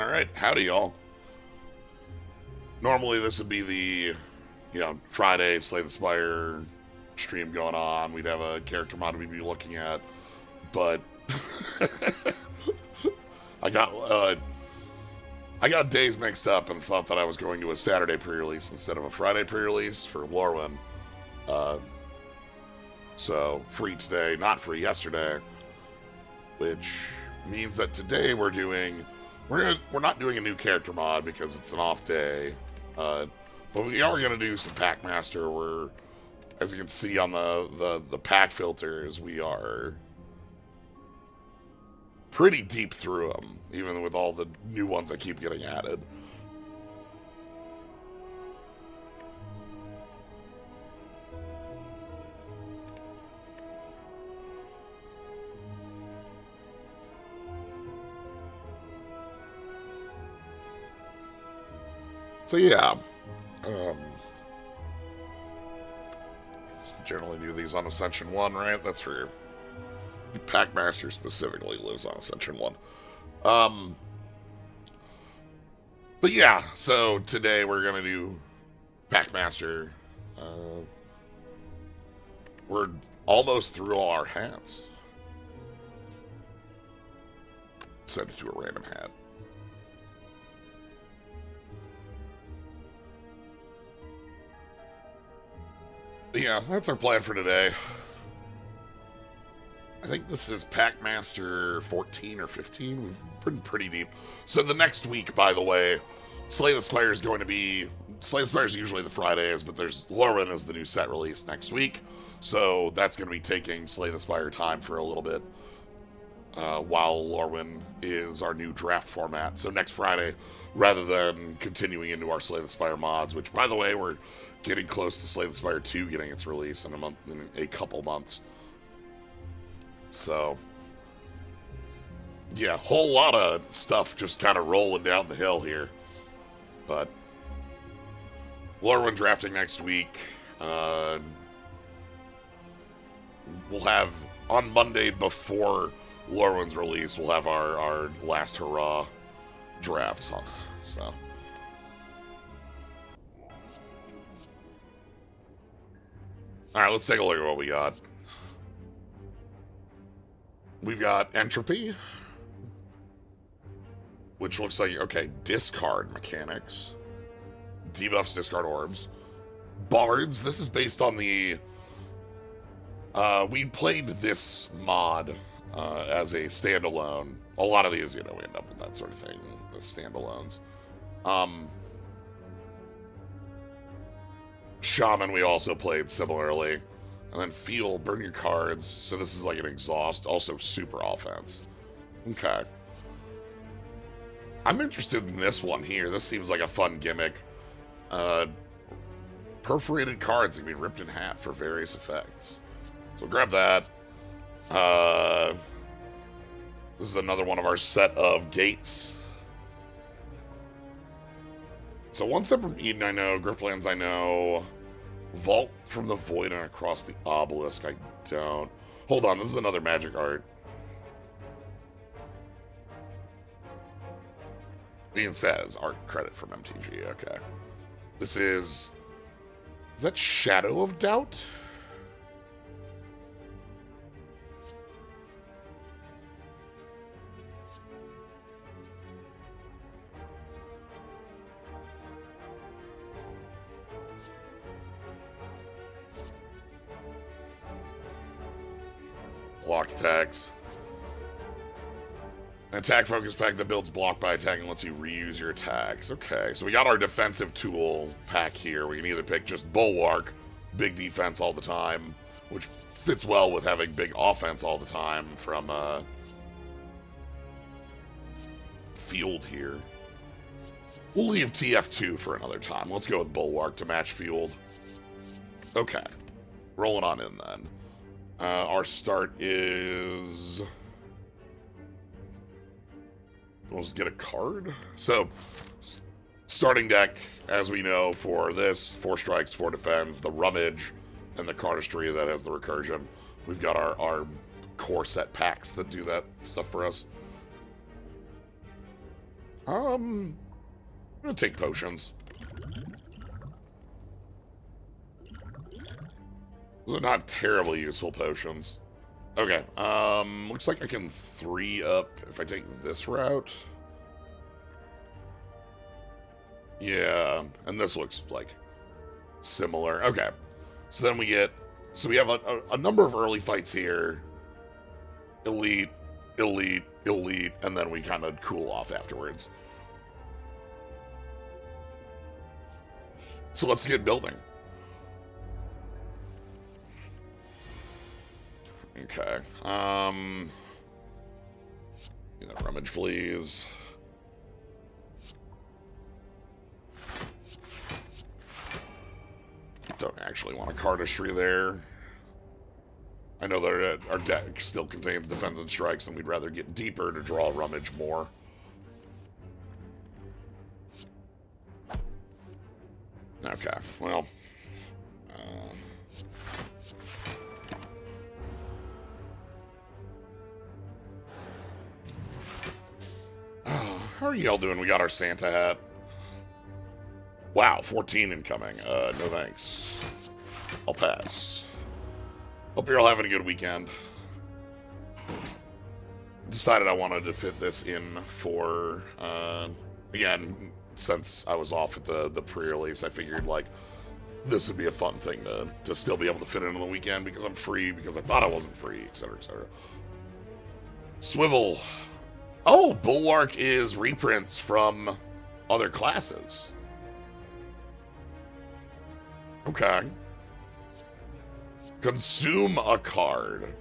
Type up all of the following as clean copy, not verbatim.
Alright, howdy y'all. Normally this would be the, Friday Slay the Spire stream going on. We'd have a character mod we'd be looking at. But I got days mixed up and thought that I was going to a Saturday pre-release instead of a Friday pre-release for Lorwyn. So free today, not free yesterday. Which means that today we're not doing a new character mod because it's an off day. But we are gonna do some Packmaster where, as you can see on the pack filters, we are pretty deep through them, even with all the new ones that keep getting added. So yeah, generally do these on Ascension 1, right? That's for Packmaster specifically lives on Ascension 1. But yeah, so today we're gonna do Packmaster. We're almost through all our hats. Set it to a random hat. But yeah, that's our plan for today. I think this is Packmaster 14 or 15. We've been pretty deep. So the next week, by the way, Slay the Spire is going to be... Slay the Spire is usually the Fridays, but there's Lorwyn is the new set release next week. So that's going to be taking Slay the Spire time for a little bit. While Lorwyn is our new draft format. So next Friday, rather than continuing into our Slay the Spire mods, which, by the way, we're getting close to Slay the Spire 2 getting its release in a couple months. So, yeah, whole lot of stuff just kind of rolling down the hill here. But Lorwyn drafting next week. We'll have, on Monday before Lorwyn's release, we'll have our last hurrah drafts. So... Alright, let's take a look at what we got. We've got Entropy, which looks like, okay, discard mechanics. Debuffs, discard orbs. Bards, this is based on the... we played this mod as a standalone. A lot of these, we end up with that sort of thing, the standalones. Shaman we also played similarly. And then Feel, burn your cards. So this is like an exhaust. Also super offense. Okay. I'm interested in this one here. This seems like a fun gimmick. Perforated cards can be ripped in half for various effects. So grab that. This is another one of our set of gates. So one step from Eden I know, Griftlands I know, Vault from the Void and Across the Obelisk I don't. Hold on, this is another magic art. Ian says, art credit from MTG, okay. This is that Shadow of Doubt? Block attacks. An attack focus pack that builds block by attack and lets you reuse your attacks. Okay, so we got our defensive tool pack here. We can either pick just Bulwark, big defense all the time, which fits well with having big offense all the time from Field here. We'll leave TF2 for another time. Let's go with Bulwark to match Field. Okay, rolling on in then. Our start is... Let's get a card. So, starting deck, as we know, for this, 4 strikes, 4 defense, the Rummage, and the Cardistry that has the recursion. We've got our core set packs that do that stuff for us. I'm gonna take potions. Those are not terribly useful potions. Okay, looks like I can 3 up if I take this route. Yeah, and this looks like similar. Okay, so then we get, so we have a number of early fights here. Elite, elite, elite, and then we kind of cool off afterwards. So let's get building. Okay. Rummage fleas. Don't actually want a cardistry there. I know that our deck still contains defense and strikes, and we'd rather get deeper to draw rummage more. Okay, well. How are y'all doing? We got our Santa hat. Wow, 14 incoming. No thanks. I'll pass. Hope you're all having a good weekend. Decided I wanted to fit this in for, again, since I was off at the pre-release, I figured, like, this would be a fun thing to still be able to fit in on the weekend because I'm free, because I thought I wasn't free, etc., etc. Swivel. Oh, Bulwark is reprints from other classes. Okay. Consume a card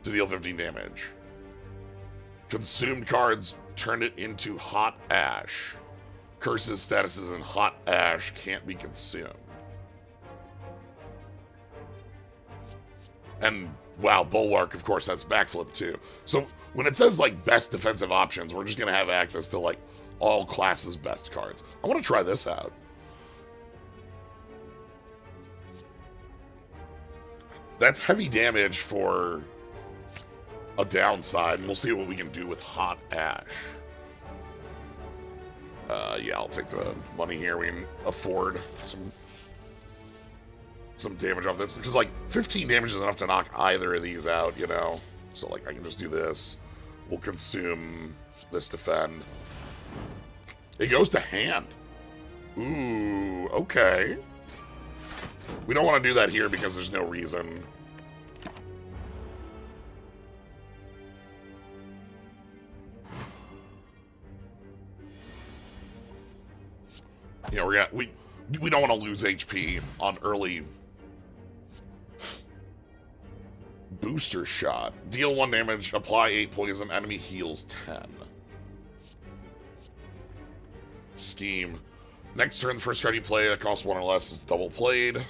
to deal 15 damage. Consumed cards turn it into hot ash. Curses, statuses, and hot ash can't be consumed. And, wow, Bulwark, of course, has backflip, too. So, when it says, like, best defensive options, we're just going to have access to, like, all classes' best cards. I want to try this out. That's heavy damage for a downside, and we'll see what we can do with hot ash. Yeah, I'll take the money here. We can afford some damage off this. Because, like, 15 damage is enough to knock either of these out, you know? So, like, I can just do this. We'll consume this defend. It goes to hand. Ooh, okay. We don't want to do that here because there's no reason. Yeah, we don't want to lose HP on early booster shot. Deal 1 damage, apply 8 poison, enemy heals 10. Scheme. Next turn, the first card you play that costs 1 or less is double played.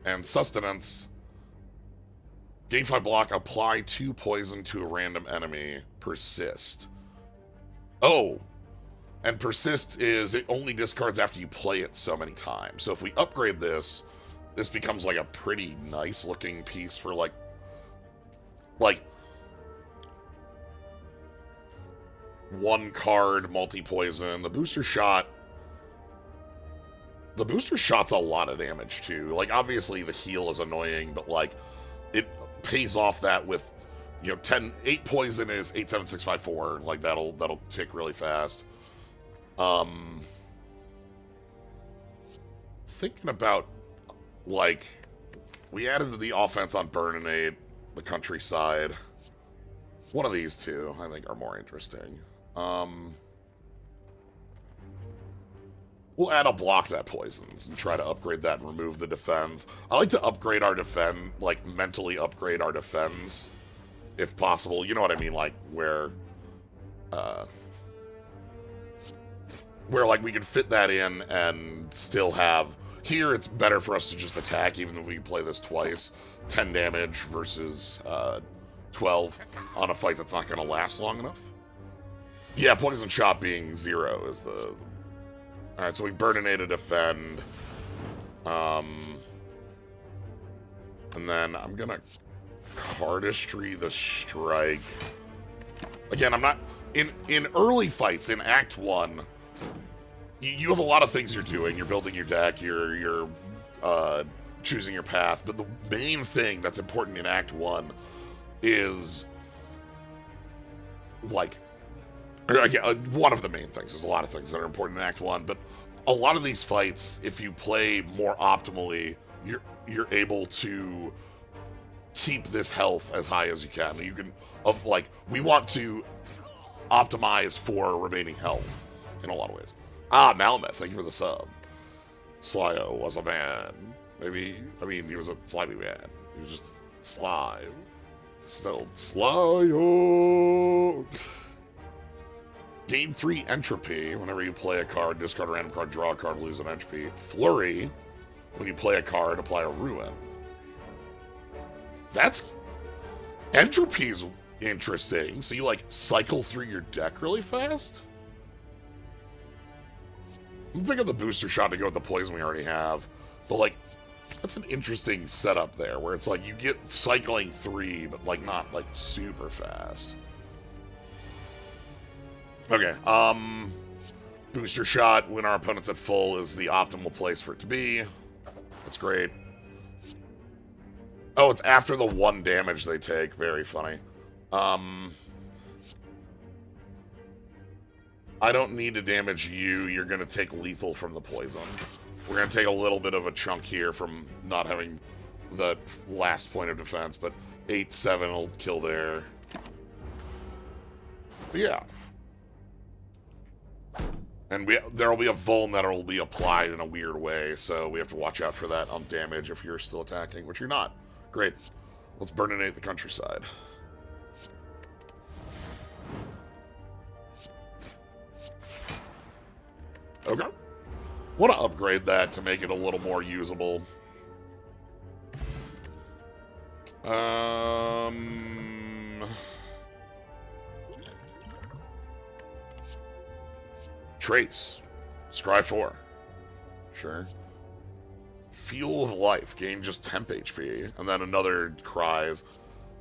And sustenance. Gain 5 block, apply 2 poison to a random enemy. Persist. Oh. And persist is it only discards after you play it so many times. So if we upgrade this, this becomes like a pretty nice looking piece for like 1 card multi-poison. The booster shot's a lot of damage too. Like obviously the heal is annoying, but like it pays off that with, you know, 8 poison is 8, 7, 6, 5, 4. Like that'll tick really fast. Thinking about, like, we added the offense on Burninate, the countryside. One of these two, I think, are more interesting. We'll add a block that poisons and try to upgrade that and remove the defense. I like to upgrade our defend, like, mentally upgrade our defense, if possible. You know what I mean? Like, where like, we can fit that in and still have... Here, it's better for us to just attack, even if we play this twice. 10 damage versus 12 on a fight that's not going to last long enough. Yeah, poison shot being 0 is the... Alright, so we Burninate a defend. And then I'm going to cardistry the strike. Again, I'm not... in early fights in Act 1, you have a lot of things you're doing. You're building your deck, you're choosing your path, but the main thing that's important in Act 1 is, like, one of the main things. There's a lot of things that are important in Act 1, but a lot of these fights, if you play more optimally, you're able to keep this health as high as you can. You can, we want to optimize for remaining health in a lot of ways. Malmeth, thank you for the sub. Slyo was a man. He was a slimy man. He was just slime. Still Slyo. Gain 3 entropy whenever you play a card, discard a random card, draw a card, lose an entropy. Flurry, when you play a card, apply a ruin. Entropy's interesting. So you, like, cycle through your deck really fast? I'm picking up the booster shot to go with the poison we already have. But, like, that's an interesting setup there, where it's like you get cycling 3, but, like, not, like, super fast. Okay, booster shot when our opponent's at full is the optimal place for it to be. That's great. Oh, it's after the 1 damage they take. Very funny. I don't need to damage you. You're going to take lethal from the poison. We're going to take a little bit of a chunk here from not having the last point of defense, but 8-7 will kill there. But yeah. And there will be a vuln that will be applied in a weird way, so we have to watch out for that on damage if you're still attacking, which you're not. Great. Let's burninate the countryside. Okay. Want to upgrade that to make it a little more usable. Trace. Scry 4. Sure. Fuel of Life. Gain just temp HP. And then another Cries.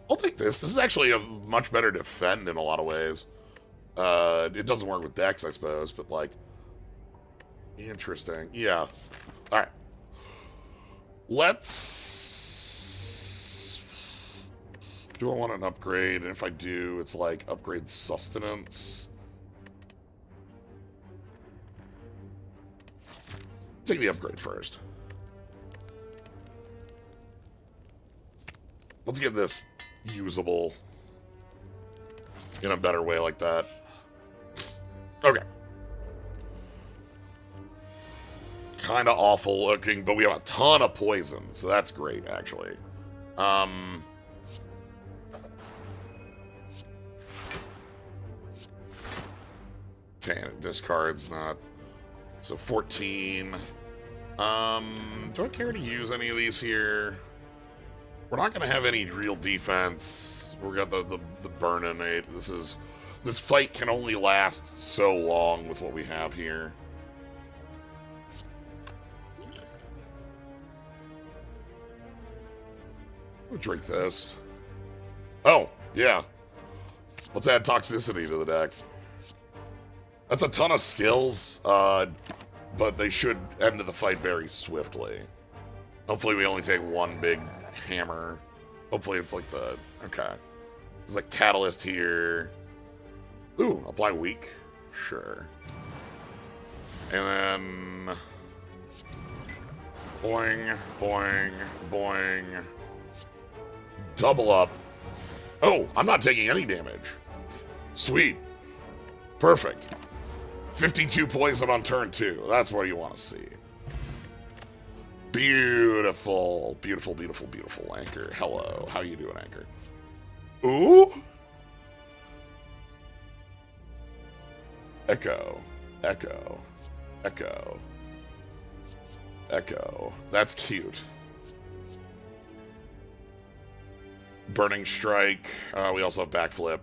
I'll take this. This is actually a much better defend in a lot of ways. It doesn't work with decks, I suppose, but, like, interesting. Yeah. Alright. Let's... Do I want an upgrade? And if I do, it's like upgrade sustenance. Take the upgrade first. Let's get this usable in a better way like that. Okay. Kind of awful looking, but we have a ton of poison, so that's great, actually. Okay, it discards not... So 14. Do I care to use any of these here? We're not going to have any real defense. We got the burninate. This fight can only last so long with what we have here. I'll drink this. Oh, yeah. Let's add toxicity to the deck. That's a ton of skills, but they should end the fight very swiftly. Hopefully we only take one big hammer. Hopefully it's like the... Okay. There's a catalyst here. Ooh, apply weak. Sure. And then... Boing, boing, boing. Double up. Oh, I'm not taking any damage. Sweet. Perfect. 52 poison on turn 2. That's what you want to see. Beautiful. Beautiful, beautiful, beautiful. Anchor. Hello. How you doing, Anchor? Ooh. Echo. Echo. Echo. Echo. That's cute. Burning Strike. We also have Backflip.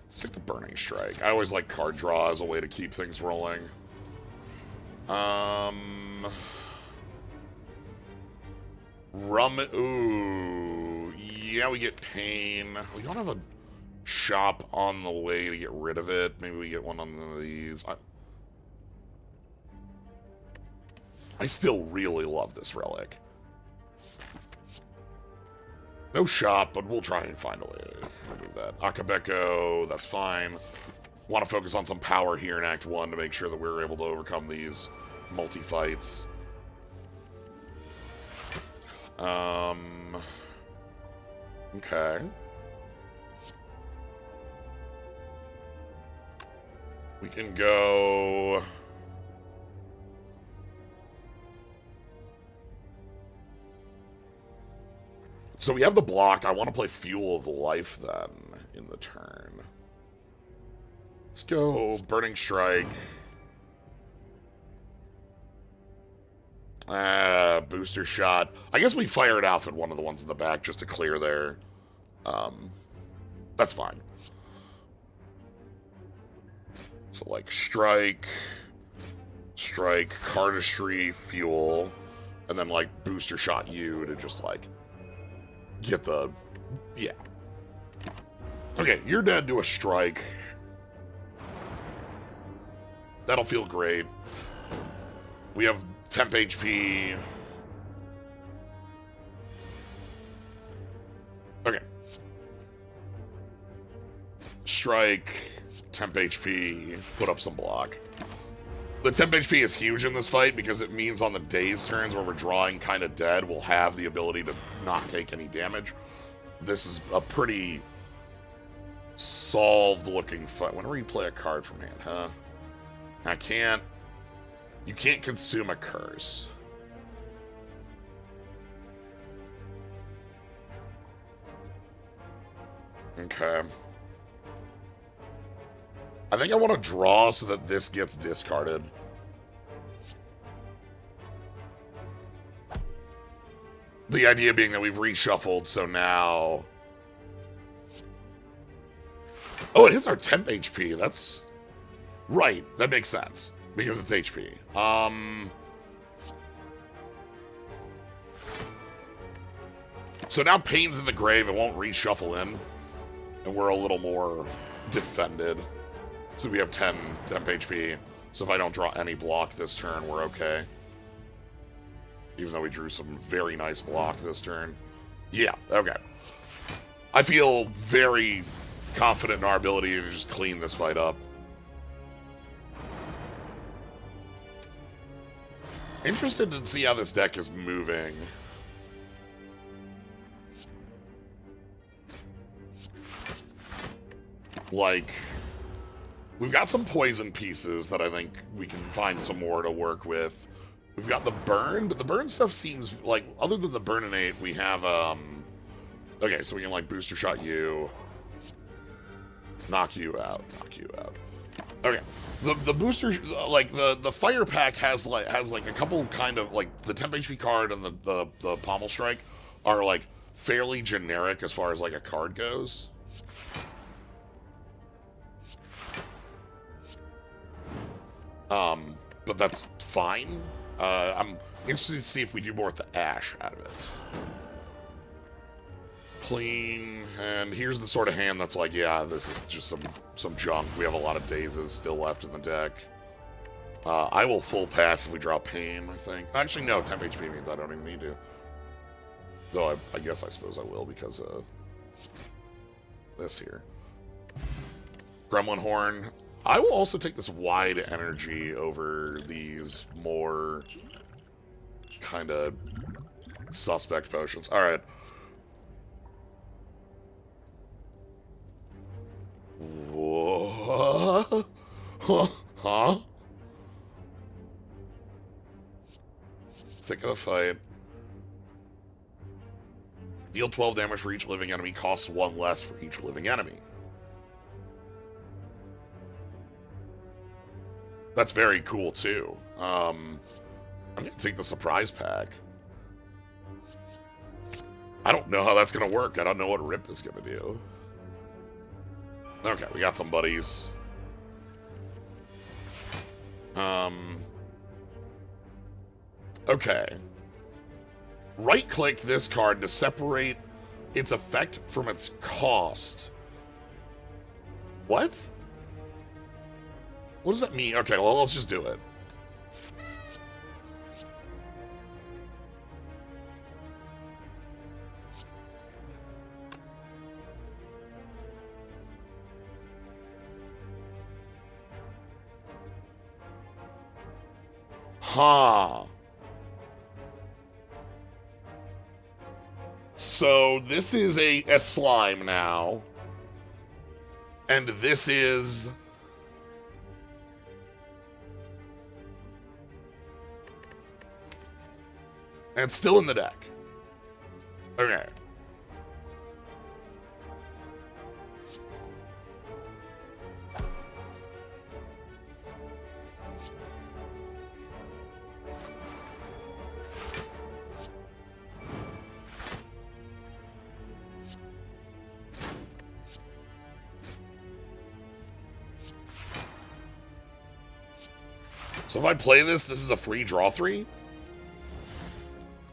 Let's take the Burning Strike. I always like card draw as a way to keep things rolling. Rum. Ooh. Yeah, we get pain. We don't have a shop on the way to get rid of it. Maybe we get one on these. I still really love this relic. No shop, but we'll try and find a way to remove that. Akabeko, that's fine. Want to focus on some power here in Act 1 to make sure that we're able to overcome these multi-fights. Okay. We can go... So we have the block. I want to play Fuel of Life then in the turn. Let's go Burning Strike. Booster Shot. I guess we fire it off at one of the ones in the back just to clear there. That's fine. So like Strike, Cardistry, Fuel, and then like Booster Shot you to just like get the... Yeah. Okay, you're dead to a Strike. That'll feel great. We have temp HP. Okay. Strike, temp HP, put up some block. The temp HP is huge in this fight because it means on the day's turns where we're drawing kind of dead, we'll have the ability to not take any damage. This is a pretty solved-looking fight. Whenever you play a card from hand, huh? I can't... You can't consume a curse. Okay. I think I want to draw so that this gets discarded. The idea being that we've reshuffled, so now... Oh, it hits our temp HP. That's... Right, that makes sense. Because it's HP. So now Pain's in the grave, it won't reshuffle in. And we're a little more defended. So we have 10 temp HP. So if I don't draw any block this turn, we're okay. Even though we drew some very nice block this turn. Yeah, okay. I feel very confident in our ability to just clean this fight up. Interested to see how this deck is moving. Like, we've got some poison pieces that I think we can find some more to work with. We've got the burn, but the burn stuff seems like, other than the burninate, we have, okay, so we can, like, booster shot you, knock you out. Okay, the booster, like, the fire pack has like a couple kind of, like, the temp HP card and the pommel strike are, like, fairly generic as far as, like, a card goes. But that's fine. I'm interested to see if we do more with the ash out of it. Clean, and here's the sort of hand that's like, yeah, this is just some junk. We have a lot of dazes still left in the deck. I will full pass if we draw Pain, I think. Actually, no, temp HP means I don't even need to. Though I guess I suppose I will because of this here. Gremlin Horn. I will also take this wide energy over these more kind of suspect potions. All right. Whoa. Huh? Thick of the fight. Deal 12 damage for each living enemy. Costs 1 less for each living enemy. That's very cool, too. I'm going to take the surprise pack. I don't know how that's going to work. I don't know what Rip is going to do. Okay, we got some buddies. Okay. Right-click this card to separate its effect from its cost. What? What does that mean? Okay, well, let's just do it. Huh. So this is a slime now. And this is... and it's still in the deck. Okay. So if I play this, this is a free draw 3.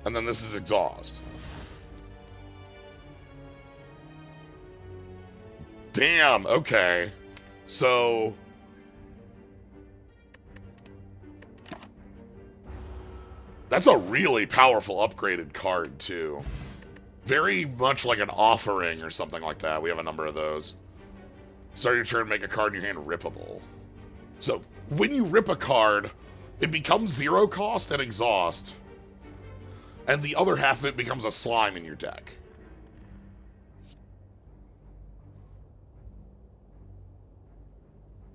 And then this is exhaust. Damn, okay. So... that's a really powerful upgraded card, too. Very much like an offering or something like that. We have a number of those. Start your turn, make a card in your hand rippable. So, when you rip a card, it becomes 0 cost and exhaust. And the other half of it becomes a slime in your deck.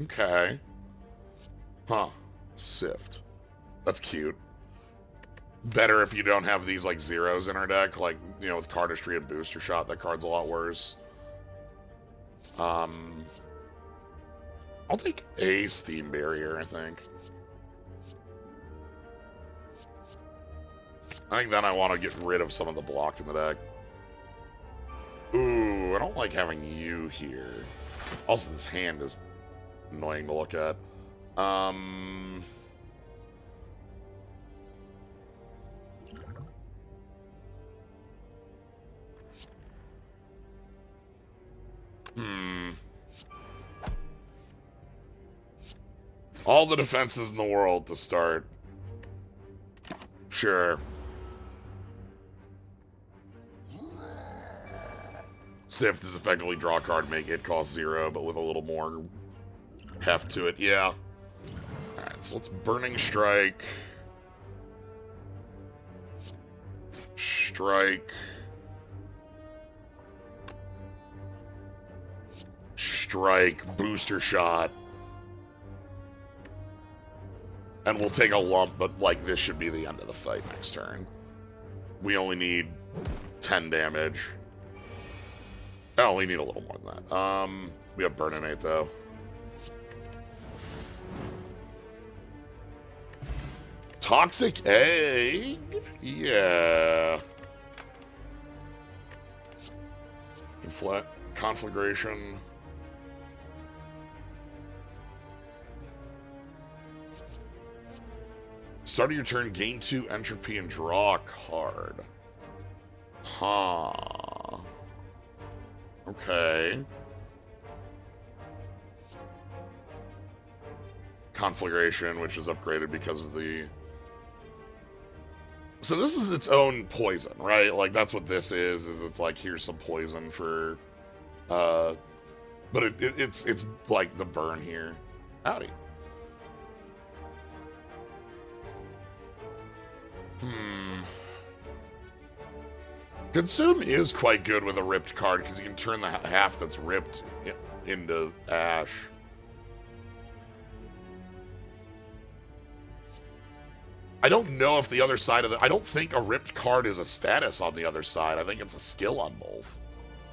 Okay. Huh. Sift. That's cute. Better if you don't have these, like, zeros in our deck. Like, you know, with Cardistry and Booster Shot, that card's a lot worse. I'll take a Steam Barrier, I think. I think then I want to get rid of some of the block in the deck. Ooh, I don't like having you here. Also, this hand is annoying to look at. All the defenses in the world to start. Sure. Sift is effectively draw a card, make it cost 0, but with a little more heft to it. Yeah. Alright, so let's Burning Strike. Strike. Strike. Booster Shot. And we'll take a lump, but, like, this should be the end of the fight next turn. We only need 10 damage. Oh, we need a little more than that. We have Burninate, though. Toxic Egg? Yeah. Conflagration. Start of your turn, gain 2 entropy and draw a card. Huh. Okay. Conflagration, which is upgraded because of the... so this is its own poison, right? Like, that's what this is it's like, here's some poison for... but it's like the burn here. Howdy. Consume is quite good with a ripped card, because you can turn the half that's ripped into ash. I don't know if the other side of the... I don't think a ripped card is a status on the other side. I think it's a skill on both.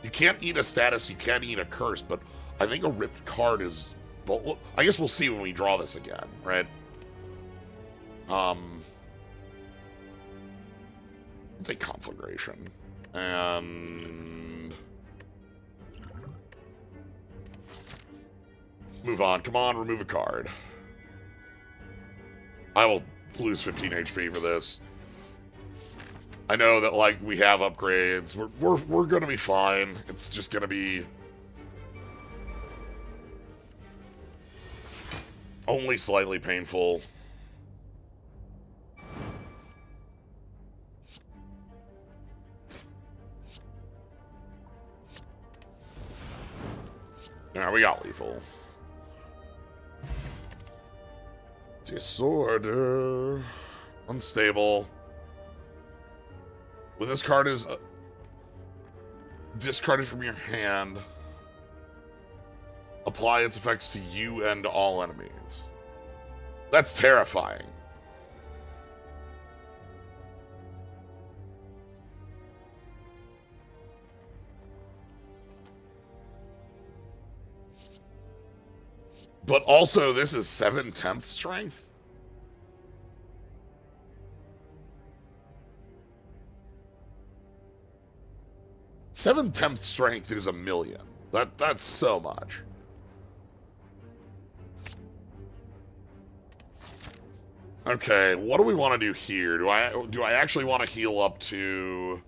You can't eat a status, you can't eat a curse, but I think a ripped card is... well, I guess we'll see when we draw this again, right? I'll take Conflagration. And... move on. Come on, remove a card. I will lose 15 HP for this. I know that, like, we have upgrades. We're gonna be fine. It's just gonna be only slightly painful. Yeah, we got lethal. Disorder. Unstable. When this card is discarded from your hand, apply its effects to you and all enemies. That's terrifying. But also, this is 7/10 strength? Seven-tenth strength is 1,000,000. That's so much. Okay, what do we want to do here? Do I actually want to heal up to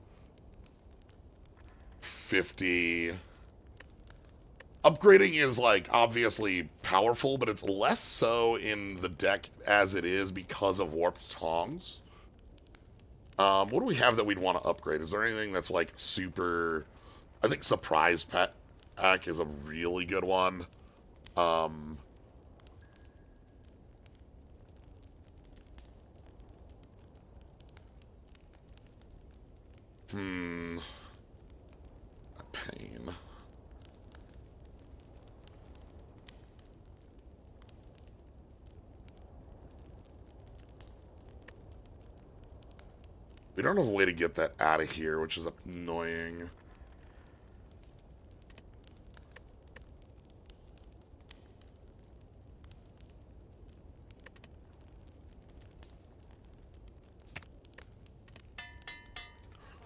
50? Upgrading is, like, obviously powerful, but it's less so in the deck as it is because of Warped Tongs. What do we have that we'd want to upgrade? Is there anything that's, like, super... I think Surprise Pack is a really good one. Pain. We don't have a way to get that out of here, which is annoying.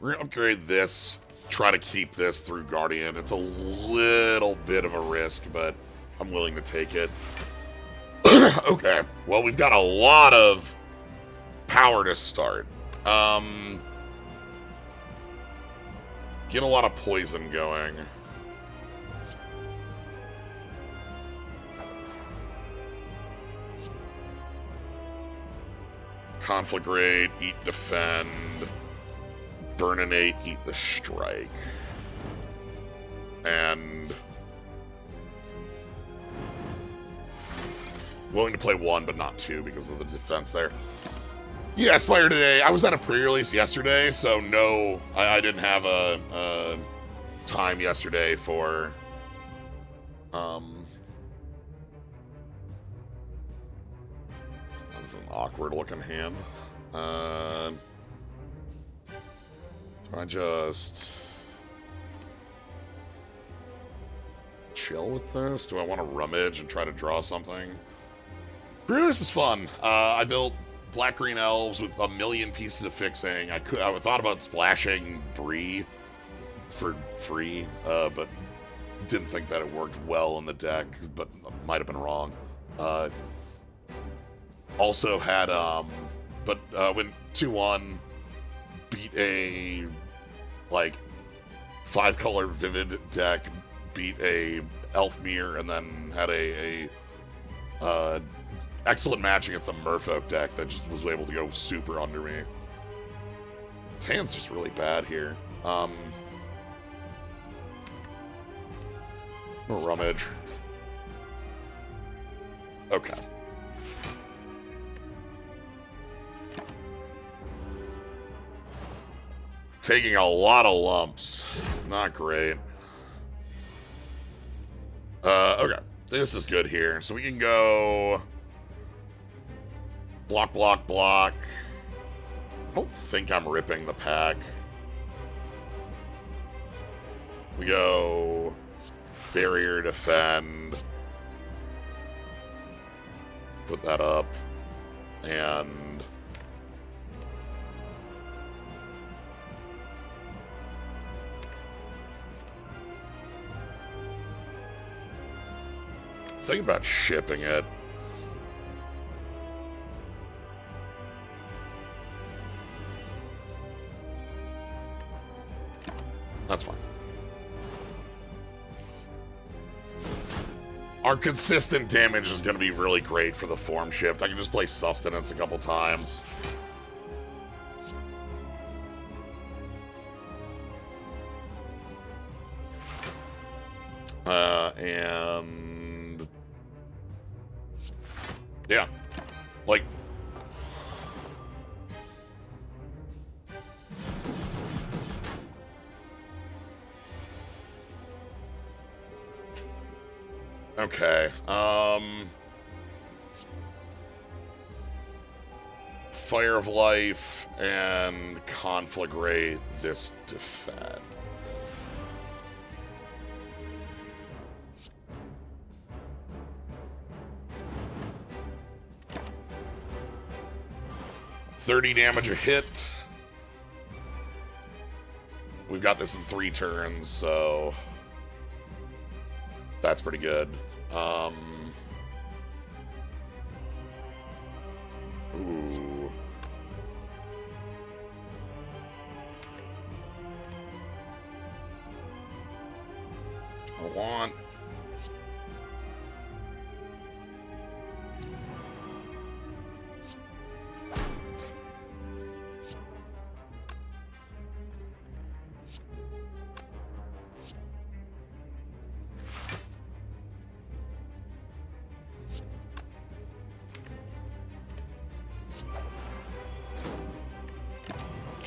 We're going to upgrade this, try to keep this through Guardian. It's a little bit of a risk, but I'm willing to take it. Okay, well, we've got a lot of power to start. Get a lot of poison going. Conflagrate, eat defend. Burninate, eat the strike. And willing to play 1, but not 2 because of the defense there. Yeah, Spire today. I was at a pre-release yesterday, so no, I didn't have a time yesterday for that's an awkward looking hand. Do I just chill with this? Do I want to rummage and try to draw something? Pre-release is fun. I built black-green elves with 1,000,000 pieces of fixing. I thought about splashing Bree for free, but didn't think that it worked well in the deck, but might have been wrong. Also had, went 2-1, beat a, like, 5-color Vivid deck, beat a Elfmere, and then had a excellent match against a Merfolk deck that just was able to go super under me. His hand's just really bad here. Rummage. Okay. Taking a lot of lumps. Not great. Okay. This is good here. So we can go... block, block, block. I don't think I'm ripping the pack. We go... barrier, defend. Put that up. And... thinking about shipping it. That's fine. Our consistent damage is going to be really great for the form shift. I can just play Sustenance a couple times. And... yeah. Like... okay, Fire of Life and Conflagrate this defend. $30 damage a hit. We've got this in 3 turns, so that's pretty good. Ooh. I want...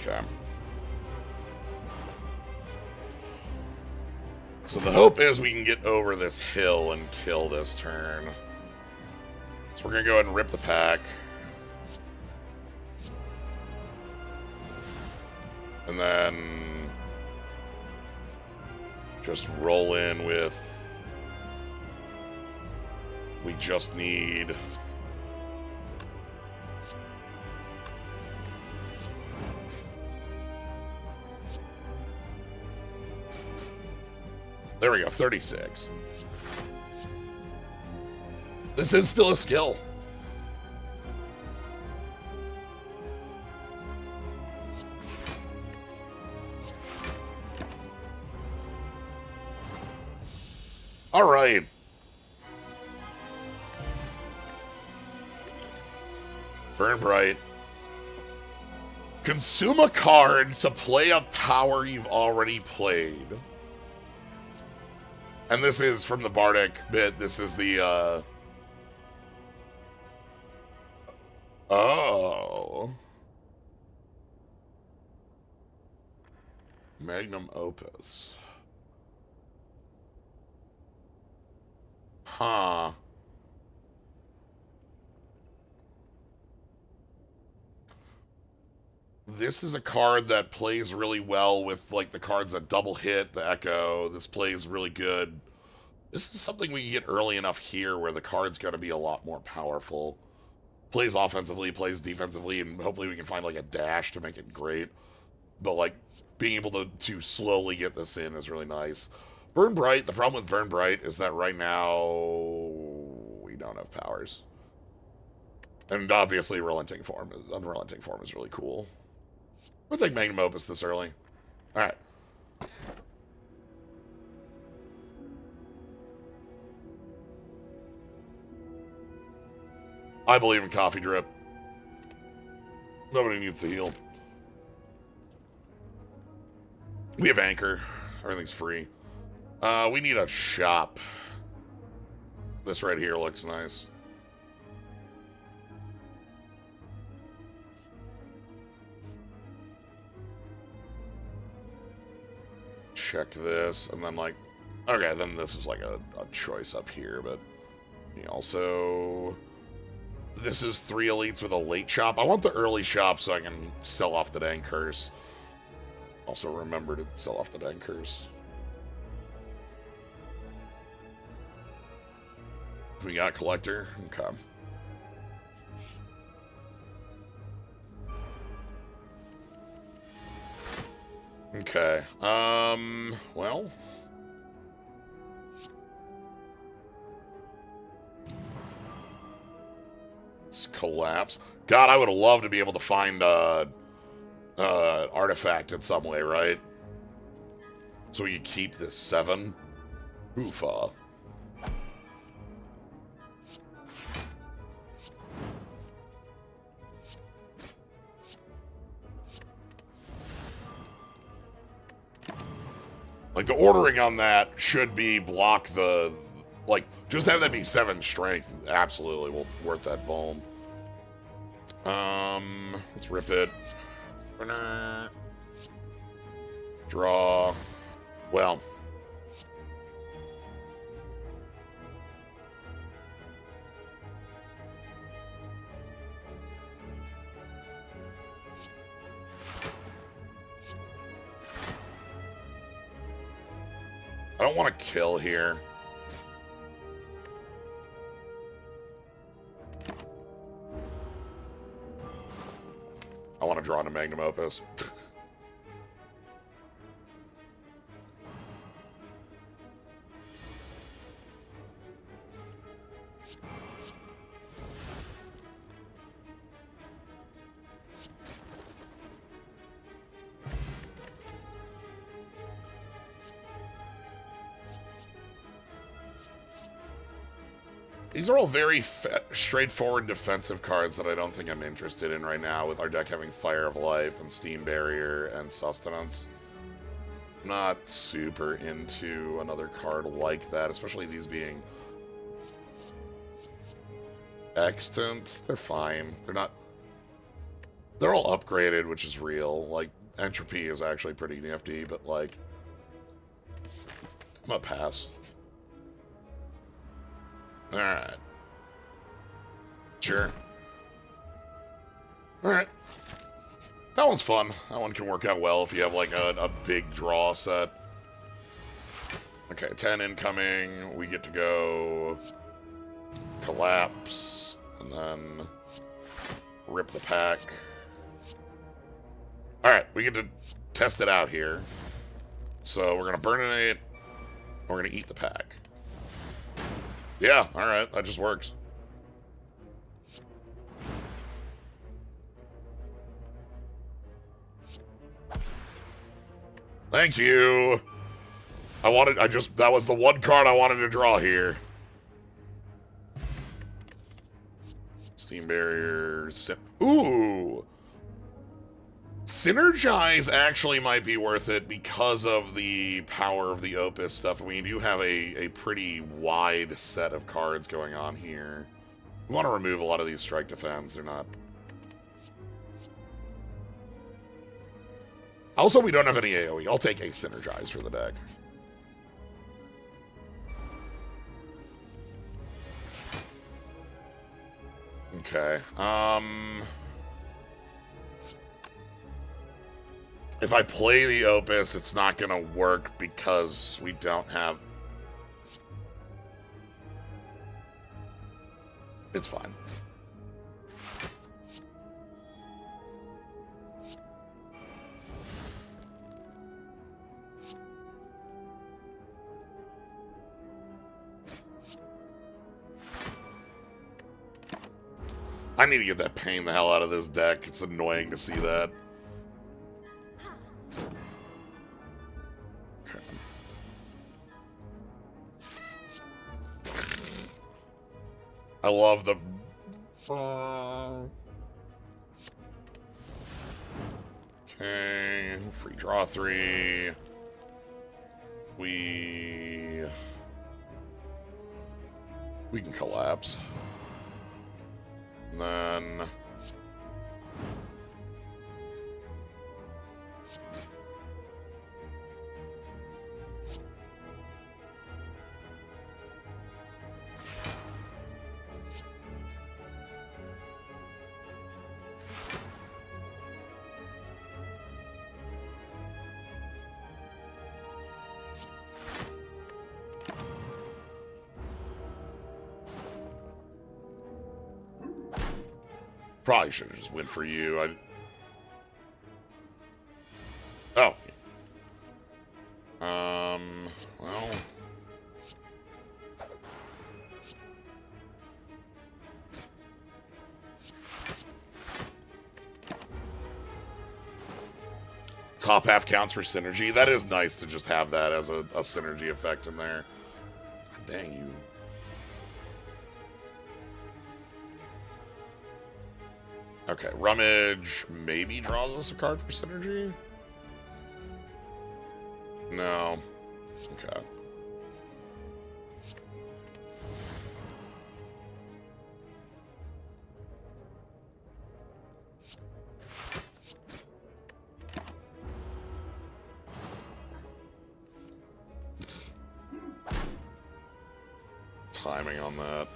okay. So the hope is we can get over this hill and kill this turn. So we're going to go ahead and rip the pack. And then just roll in with... we just need... there we go, 36. This is still a skill. All right. Burn Bright. Consume a card to play a power you've already played. And this is from the Bardic bit. This is the, oh. Magnum Opus. Huh. This is a card that plays really well with, like, the cards that double hit, the Echo. This plays really good. This is something we can get early enough here where the card's going to be a lot more powerful. Plays offensively, plays defensively, and hopefully we can find, like, a dash to make it great. But, like, being able to slowly get this in is really nice. Burn Bright, the problem with Burn Bright is that right now we don't have powers. And obviously Unrelenting Form is really cool. We'll take Magnum Opus this early. Alright. I believe in Coffee Drip. Nobody needs to heal. We have Anchor. Everything's free. We need a shop. This right here looks nice. Check this, and then, like, okay, then this is like a choice up here, but also, this is 3 elites with a late shop. I want the early shop so I can sell off the dang curse. Also remember to sell off the dang curse. We got collector. Okay. Okay. Well. Let's collapse. God, I would have loved to be able to find artifact in some way, right? So we can keep this 7. Oofa. Like, the ordering on that should be block the... Like, just have that be 7 strength. Absolutely will worth that vuln. Let's rip it. Draw. Well. I don't want to kill here. I want to draw into Magnum Opus. These are all very straightforward defensive cards that I don't think I'm interested in right now, with our deck having Fire of Life and Steam Barrier and Sustenance. I'm not super into another card like that, especially these being extant. They're fine. They're not... They're all upgraded, which is real. Like, Entropy is actually pretty nifty, but, like... I'm gonna pass. Alright. Sure. Alright. That one's fun. That one can work out well if you have, like, a big draw set. Okay, 10 incoming. We get to go... Collapse. And then... Rip the pack. Alright, we get to test it out here. So, we're gonna burninate. We're gonna eat the pack. Yeah, alright, that just works. Thank you! That was the one card I wanted to draw here. Steam Barrier, ooh! Synergize actually might be worth it because of the power of the Opus stuff. We do have a pretty wide set of cards going on here. We want to remove a lot of these Strike Defense. They're not... Also, we don't have any AoE. I'll take a Synergize for the deck. Okay, if I play the Opus, it's not gonna work because we don't have... It's fine. I need to get that pain the hell out of this deck. It's annoying to see that. I love the... Okay, free draw 3. We can collapse. And then... Probably should have just went for you. Oh. Well. It's Top half counts for synergy. That is nice to just have that as a synergy effect in there. God dang you. Okay, Rummage maybe draws us a card for synergy? No. Okay. Timing on that.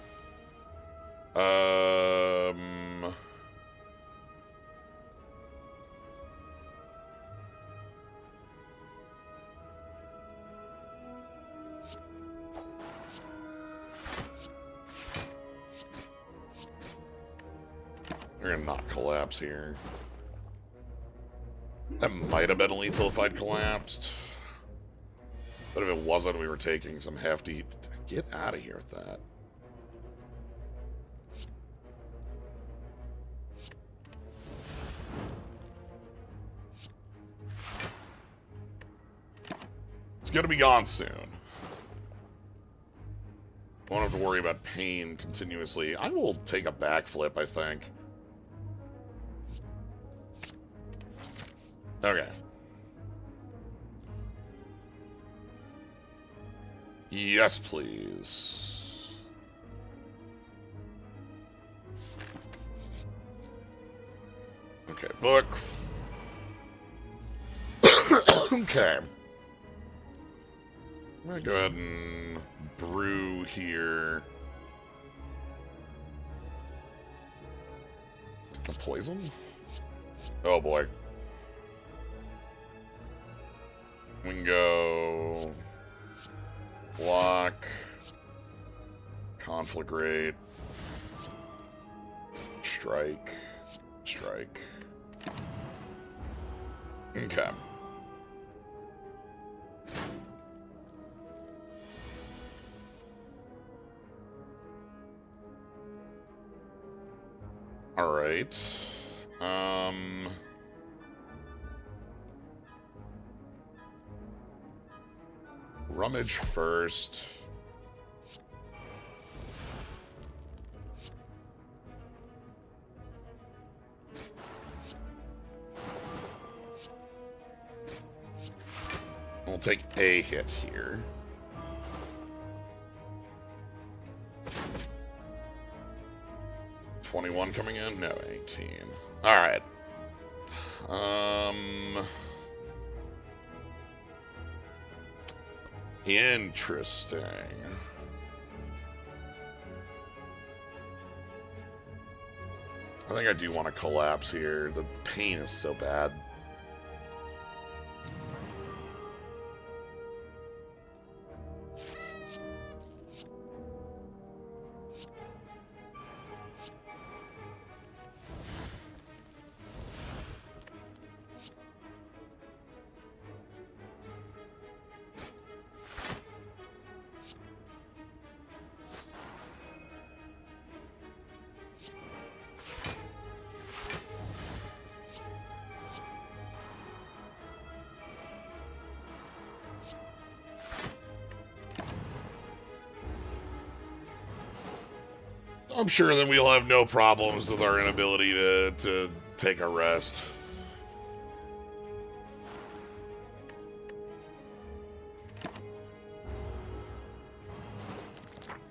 They're gonna not collapse here. That might have been lethal if I'd collapsed. But if it wasn't, we were taking some hefty... Get out of here with that. It's gonna be gone soon. Won't have to worry about pain continuously. I will take a backflip, I think. Okay. Yes, please. Okay, book. Okay. I'm gonna go ahead and brew here. A poison? Oh boy. We can go block, conflagrate, strike, strike. Okay. All right. Rummage first. We'll take a hit here. $21 coming in? No, 18. All right. Interesting. I think I do want to collapse here. The pain is so bad. I'm sure then we'll have no problems with our inability to take a rest.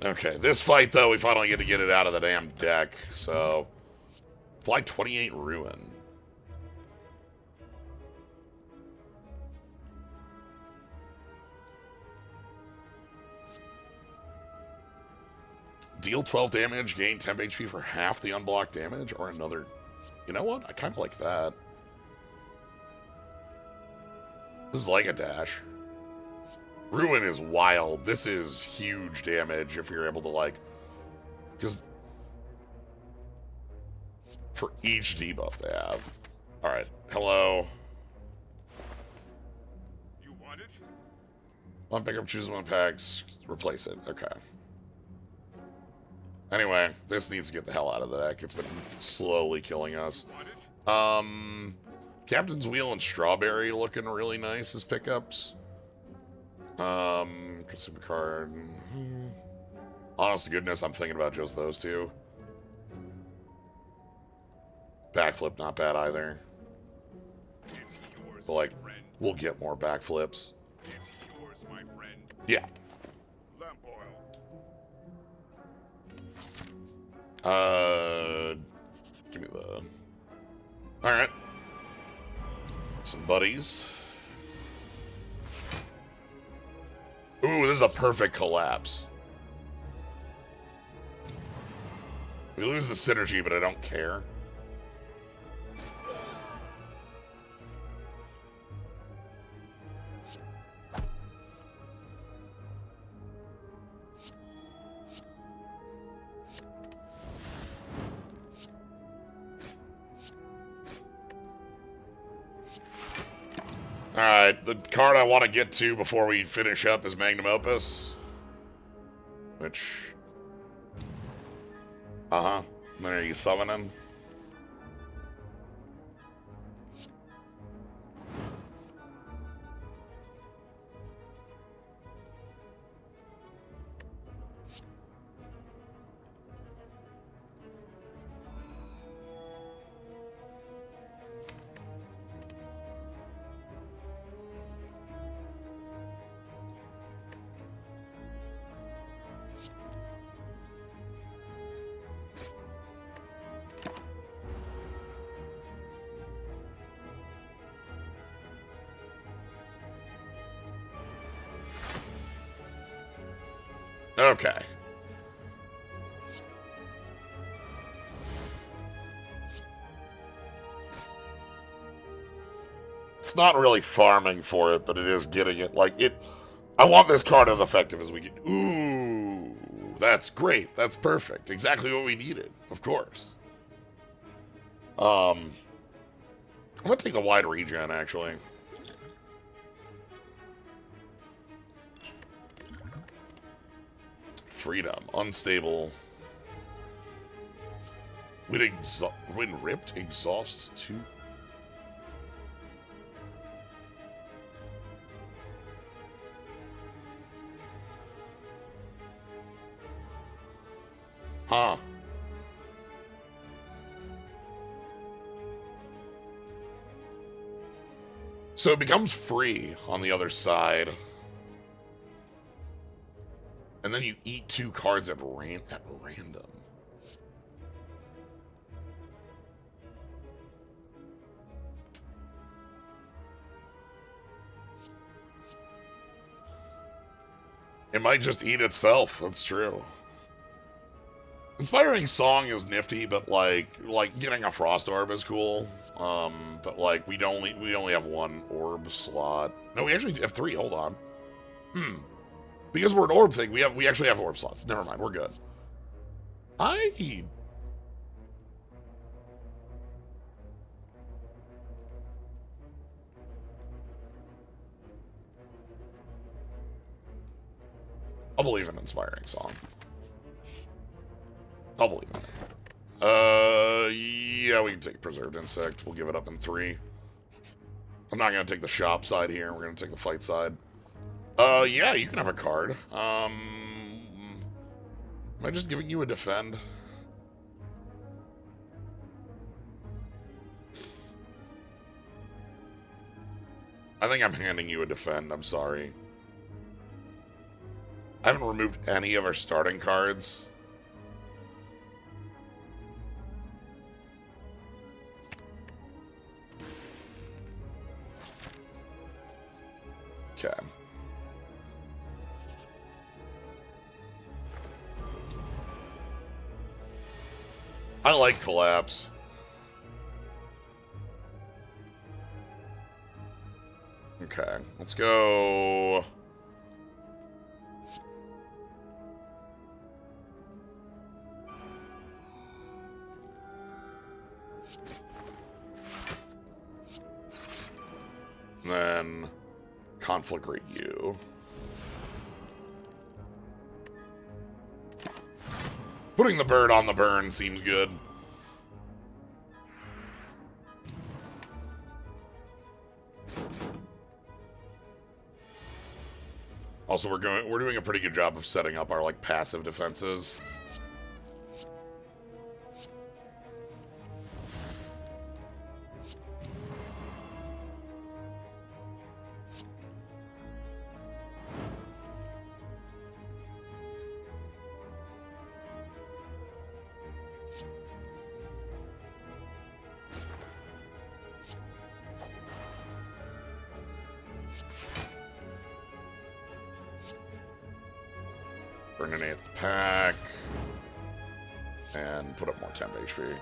Okay, this fight, though, we finally get to get it out of the damn deck, so... Apply 28 Ruin. Deal 12 damage, gain 10 HP for half the unblocked damage, or another... You know what? I kind of like that. This is like a dash. Ruin is wild. This is huge damage if you're able to, like... Because... For each debuff they have. Alright, hello. You want it? One pickup, choose one packs, replace it. Okay. Anyway, this needs to get the hell out of the deck. It's been slowly killing us. Captain's Wheel and Strawberry looking really nice as pickups. Consumer card. Honest to goodness, I'm thinking about just those two. Backflip, not bad either. But like, we'll get more backflips. Yeah. Give me the... Alright. Some buddies. Ooh, this is a perfect collapse. We lose the synergy, but I don't care. Alright, the card I want to get to before we finish up is Magnum Opus. Which... Uh-huh. Then are you summoning? Okay. It's not really farming for it, but it is getting it. Like, it... I want this card as effective as we can. Ooh, that's great. That's perfect. Exactly what we needed, of course. I'm gonna take the wide regen, actually. Freedom. Unstable. When ripped, exhausts 2. Huh. So it becomes free on the other side. And then you eat 2 cards at random. It might just eat itself. That's true. Inspiring Song is nifty, but like getting a Frost Orb is cool. But like we only have 1 orb slot. No, we actually have 3. Hold on. Because we're an orb thing, we actually have orb slots. Never mind, we're good. I'll believe in Inspiring Song. I'll believe in it. Yeah, we can take Preserved Insect. We'll give it up in 3. I'm not gonna take the shop side here. We're gonna take the fight side. Yeah, you can have a card. Am I just giving you a defend? I think I'm handing you a defend, I'm sorry. I haven't removed any of our starting cards. Okay. I like Collapse. Okay, let's go. Then Conflagrate you. Putting the bird on the burn seems good. Also, we're doing a pretty good job of setting up our like passive defenses. Burninate the pack. And put up more temp HP.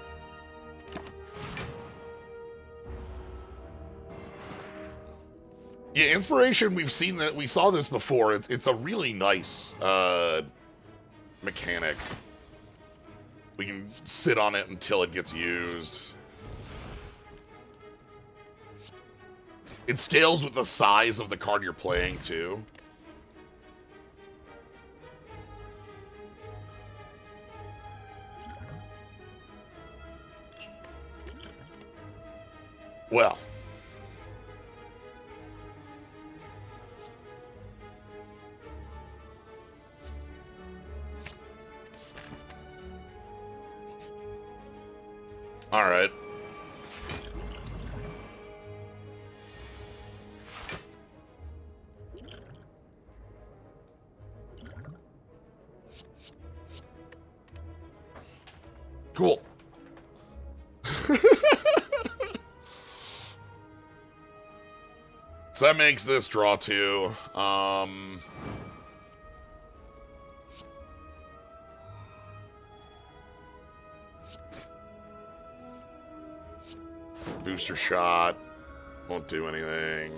Yeah, inspiration, we saw this before. It's a really nice mechanic. We can sit on it until it gets used. It scales with the size of the card you're playing, too. Well. All right. Cool. So that makes this draw 2. Booster shot. Won't do anything.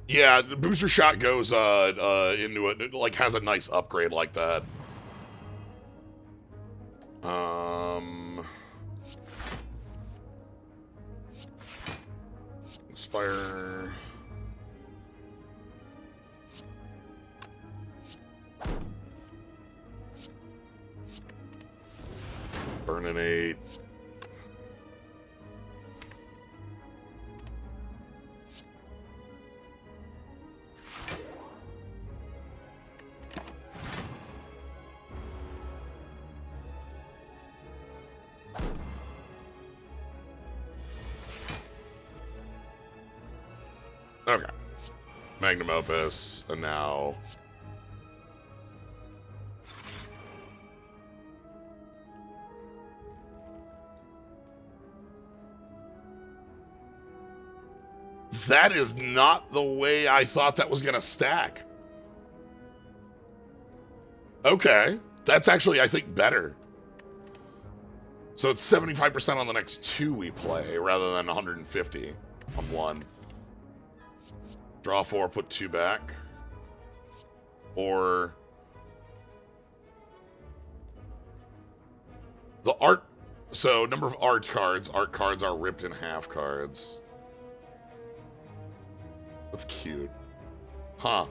Yeah, the booster shot goes into it, like has a nice upgrade like that. Spire. Burninate. Okay. Magnum Opus, and now... That is not the way I thought that was going to stack. Okay. That's actually, I think, better. So it's 75% on the next 2 we play, rather than 150 on 1. Draw 4, put 2 back. Or... the art... So, number of art cards. Art cards are ripped in half cards. That's cute. Huh.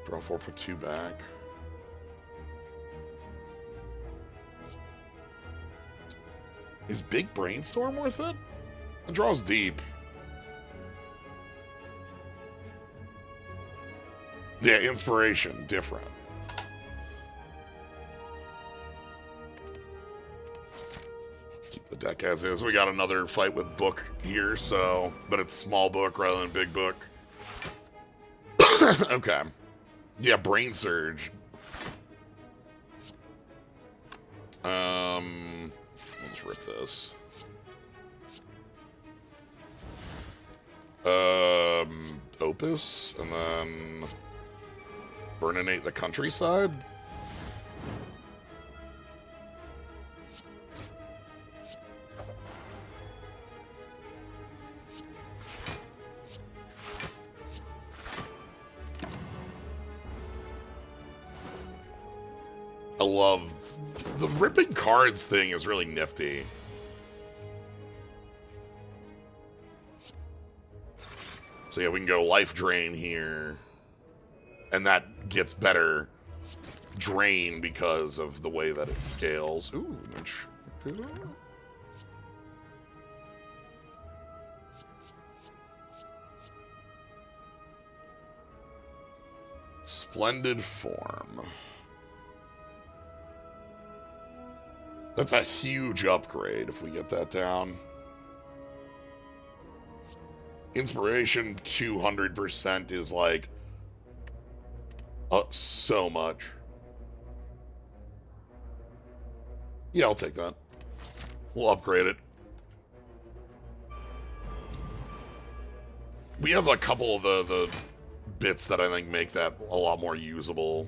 Draw 4, put 2 back. Is Big Brainstorm worth it? It draws deep. Yeah, inspiration, different. Keep the deck as is. We got another fight with Book here, so... but it's small book rather than big book. Okay. Yeah, Brain Surge. Let's rip this. Opus, and then Burninate the Countryside. I love... The ripping cards thing is really nifty. So yeah, we can go life drain here. And that gets better drain because of the way that it scales. Ooh, Splendid Form. That's a huge upgrade if we get that down. Inspiration 200% is like so much. Yeah, I'll take that. We'll upgrade it. We have a couple of the bits that I think make that a lot more usable.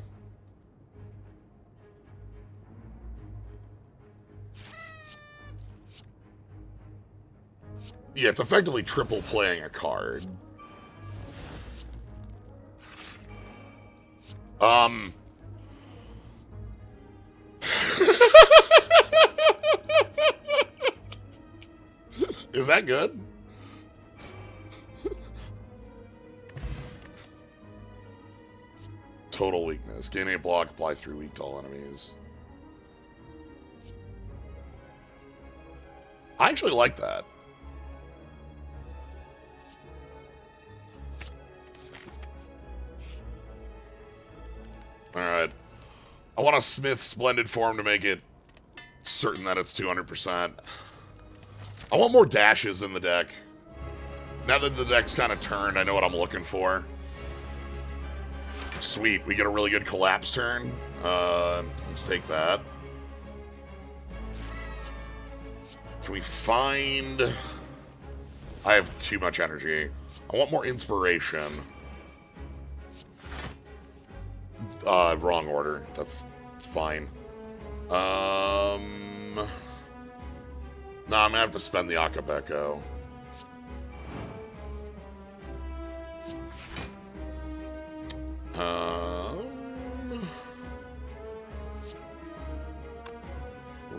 Yeah, it's effectively triple playing a card. Is that good? Total weakness. Gain a block, apply 3 weak to all enemies. I actually like that. Alright. I want a Smith Splendid Form to make it certain that it's 200%. I want more dashes in the deck. Now that the deck's kind of turned, I know what I'm looking for. Sweet, we get a really good collapse turn. Let's take that. Can we find... I have too much energy. I want more inspiration. Wrong order. That's fine. No, I'm gonna have to spend the Akabeko.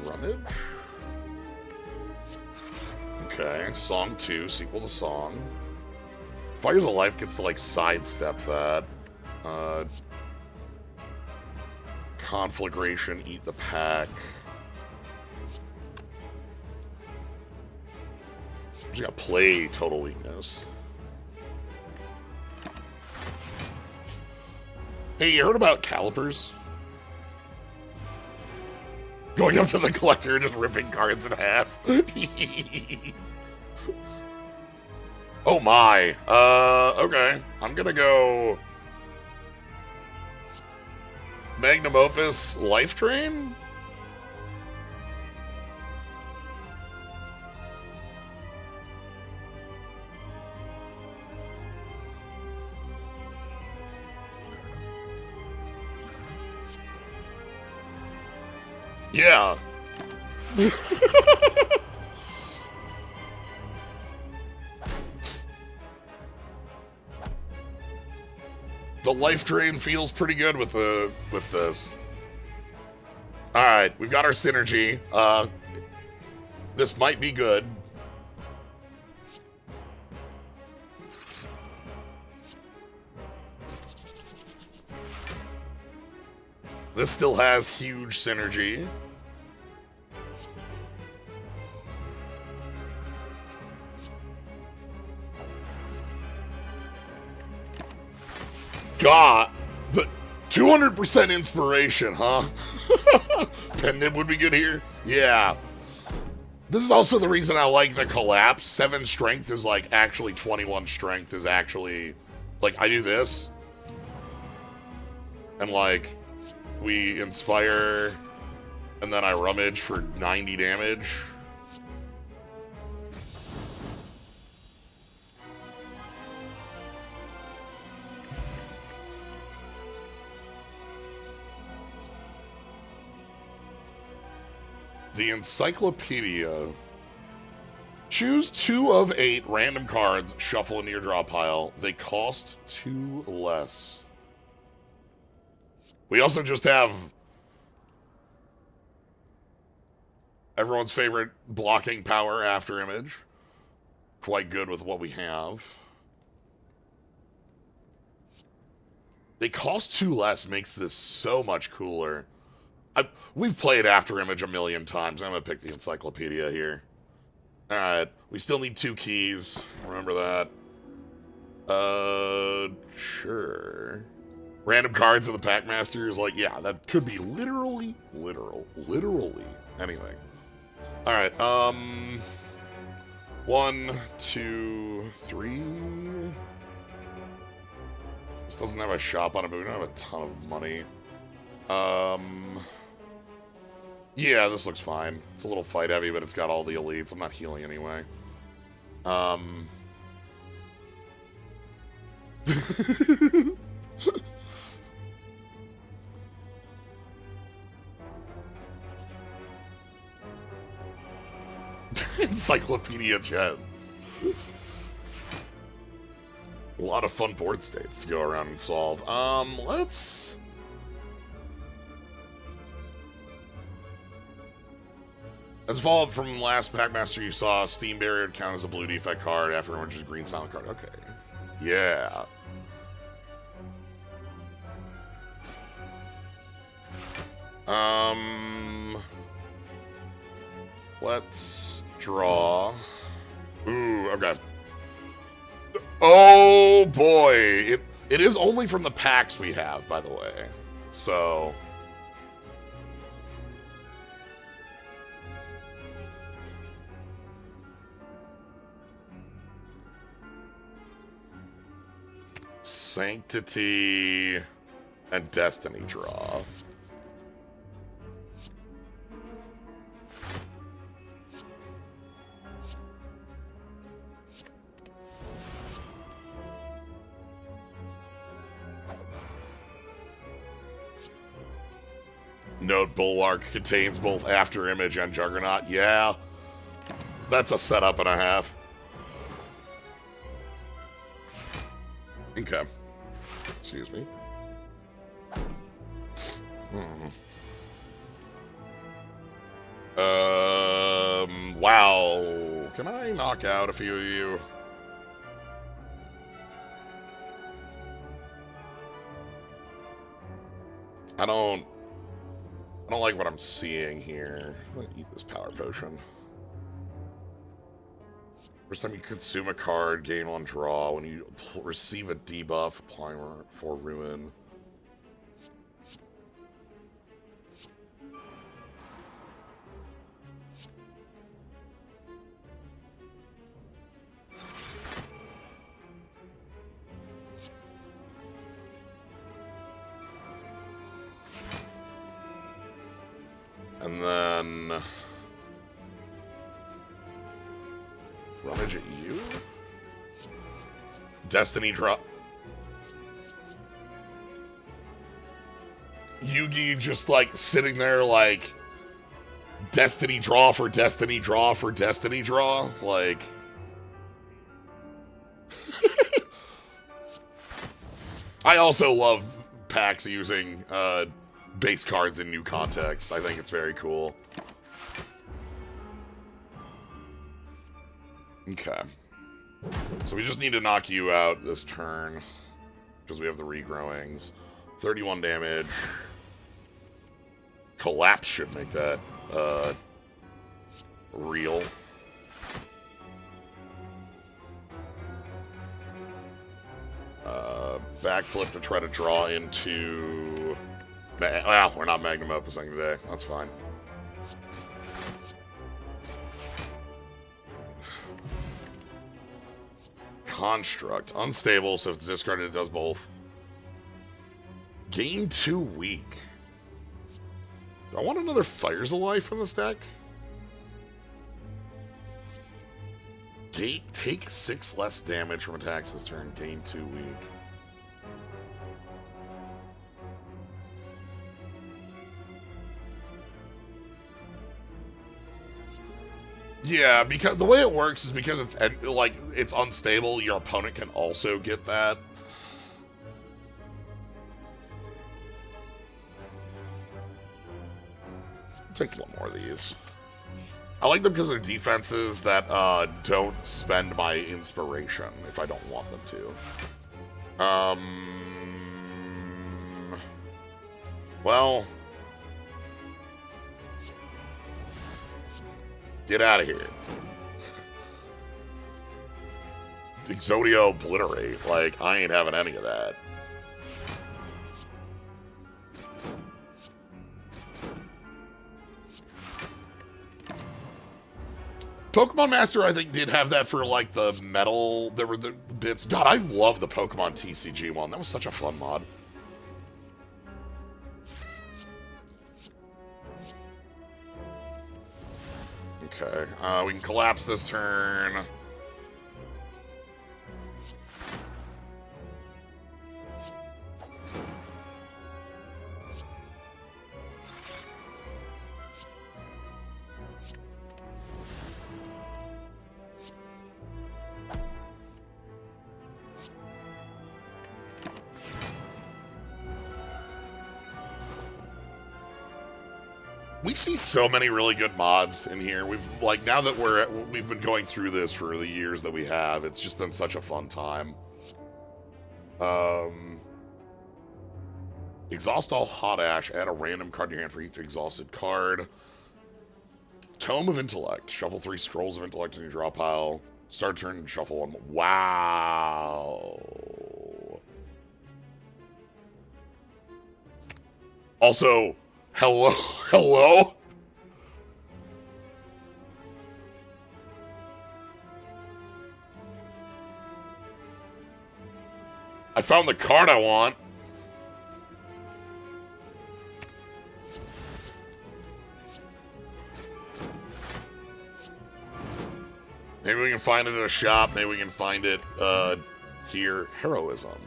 Rummage. Okay, Song 2, sequel to Song. Fires of Life gets to, like, sidestep that. Conflagration, Eat the Pack. Just gotta play Total Weakness. Hey, you heard about calipers? Going up to the collector and just ripping cards in half. Oh my. Okay. I'm gonna go... Magnum Opus Life Drain? Yeah. The life drain feels pretty good with this. All right, we've got our synergy. This might be good. This still has huge synergy. God, the 200% inspiration, huh? Pendant would be good here. Yeah. This is also the reason I like the collapse. 7 strength is like actually 21 strength is actually like I do this. And like we inspire and then I rummage for 90 damage. The Encyclopedia. Choose 2 of 8 random cards, shuffle into your draw pile. They cost 2 less. We also just have Everyone's favorite blocking power after image. Quite good with what we have. They cost 2 less, makes this so much cooler. We've played after image a million times. I'm gonna pick the encyclopedia here. Alright, we still need 2 keys. Remember that. Sure. Random cards of the Packmaster is like, yeah, that could be literally anything. Alright, 1, 2, 3. This doesn't have a shop on it, but we don't have a ton of money. Yeah, this looks fine. It's a little fight heavy, but it's got all the elites. I'm not healing anyway. Encyclopedia Gens. A lot of fun board states to go around and solve. Let's... As a follow-up from last Packmaster, you saw Steam Barrier count as a blue defect card after orange is green silent card. Okay. Yeah. Let's draw. Ooh, okay. Oh boy. It is only from the packs we have, by the way. So... Sanctity and Destiny draw. Note Bulwark contains both After Image and Juggernaut. Yeah, that's a setup and a half. Okay. Excuse me. Wow. Can I knock out a few of you? I don't like what I'm seeing here. I'm gonna eat this power potion. First time you consume a card, gain 1 draw. When you receive a debuff, applying for ruin. And then... rummage at you? Destiny drop. Yugi just like sitting there like Destiny draw for Destiny draw for Destiny draw. Like... I also love packs using base cards in new contexts. I think it's very cool. Okay. So we just need to knock you out this turn. Because we have the regrowings. 31 damage. Collapse should make that real. Backflip to try to draw into... Well, we're not Magnum Opusing today. That's fine. Construct. Unstable, so if it's discarded, it does both. Gain 2 weak. Do I want another Fires of Life in this deck? Take 6 less damage from attacks this turn. Gain 2 weak. Yeah, because the way it works is because it's like it's unstable, your opponent can also get that. Take one more of these. I like them because they're defenses that don't spend my inspiration if I don't want them to. Well, get out of here. Exodia Obliterate. Like, I ain't having any of that. Pokemon Master, I think, did have that for, like, the metal. There were the bits. God, I love the Pokemon TCG one. That was such a fun mod. Okay, we can collapse this turn. We see so many really good mods in here. We've, like, now that we've been going through this for the years that we have, it's just been such a fun time. Exhaust all Hot Ash, add a random card to your hand for each exhausted card. Tome of Intellect, shuffle 3 Scrolls of Intellect in your draw pile. Start turn and shuffle 1. Wow. Also, hello? I found the card I want. Maybe we can find it at a shop. Maybe we can find it here. Heroism.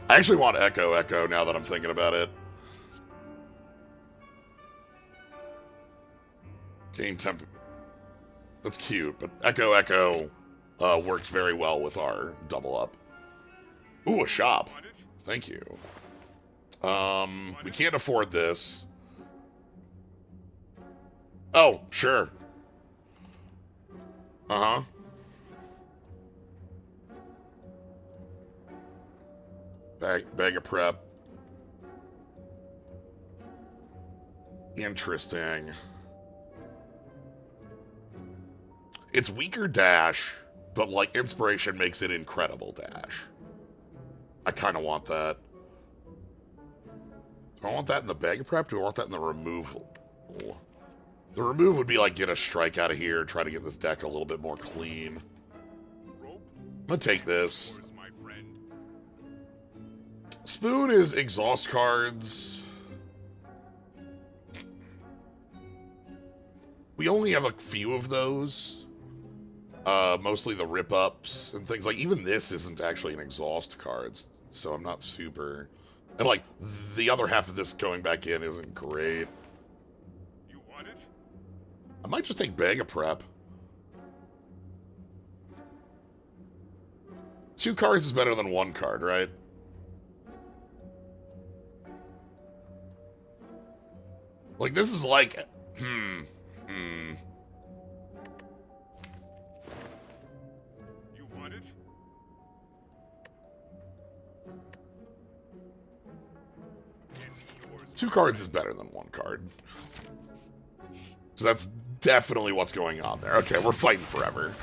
I actually want Echo now that I'm thinking about it. Gain temp. That's cute, but Echo works very well with our double up. Ooh, a shop. Thank you. We can't afford this. Oh, sure. Uh-huh. Bag of prep. Interesting. It's weaker dash, but, like, inspiration makes it incredible dash. I kind of want that. Do I want that in the bag of prep? Do I want that in the removal? The remove would be like, get a strike out of here, try to get this deck a little bit more clean. I'm gonna take this. Spoon is exhaust cards. We only have a few of those. Mostly the rip-ups and things. Like, even this isn't actually an exhaust card, so I'm not super... And, like, the other half of this going back in isn't great. You want it? I might just take Bag of Prep. 2 cards is better than 1 card, right? Like, this is like... You want it? Two cards is better than 1 card. So that's definitely what's going on there. Okay, we're fighting forever.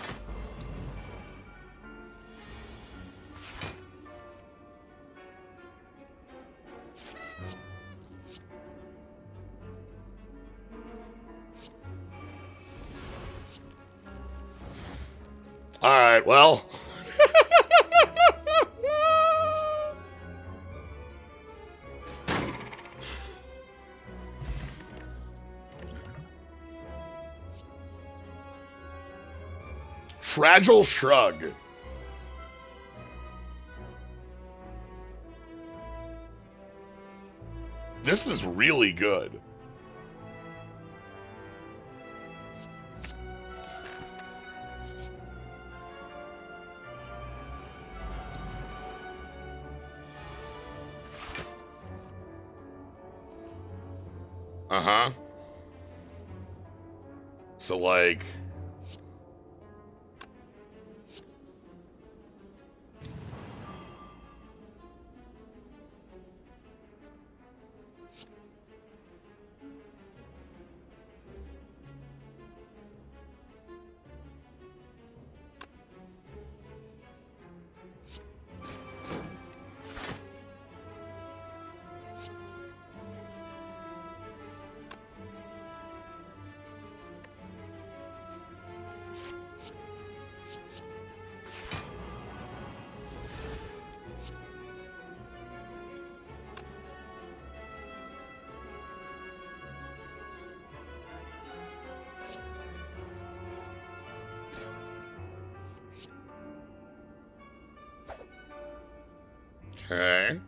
Alright, well. Fragile Shrug. This is really good. Uh-huh. so like... Okay.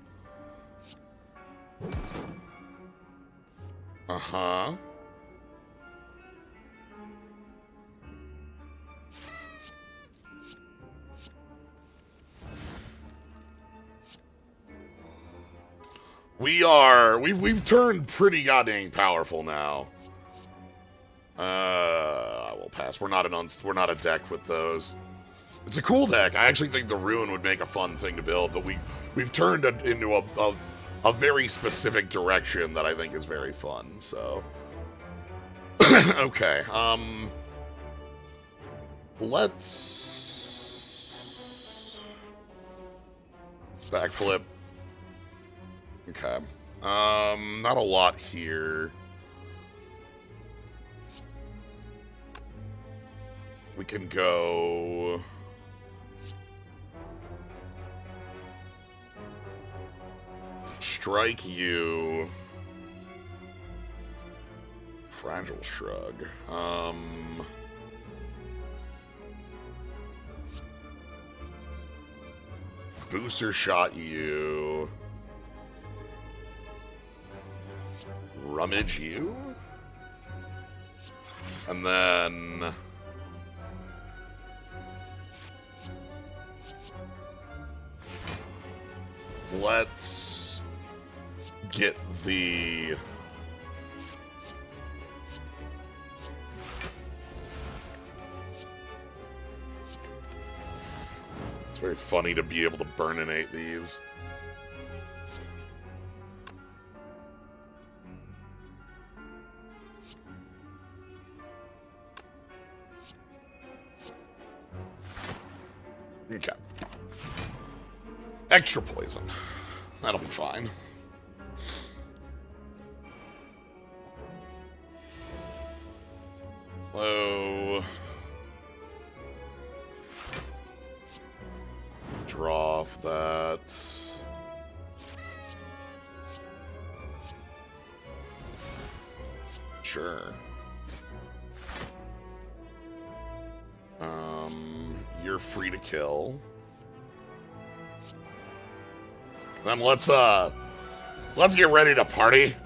Uh-huh. We've turned pretty goddamn powerful now. We'll pass. We're not a deck with those. It's a cool deck. I actually think the Ruin would make a fun thing to build, but we've turned it into a very specific direction that I think is very fun, so. Okay, let's backflip. Okay. Not a lot here. We can go... Strike you. Fragile Shrug. Booster Shot you. Rummage you. And then... let's get the... It's very funny to be able to burninate these. Okay. Extra poison. That'll be fine. Hello. Draw off that. Sure. You're free to kill. Then let's get ready to party.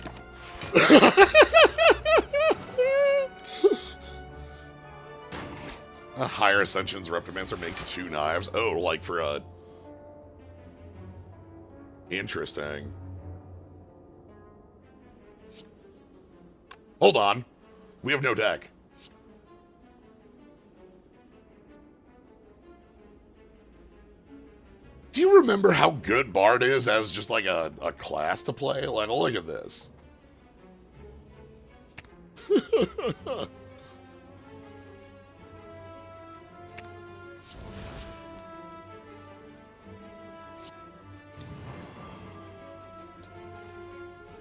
A Higher Ascension's Reptimancer makes 2 knives. Oh, like for a... Interesting. Hold on. We have no deck. Do you remember how good Bard is as just like a class to play? Like, look at this.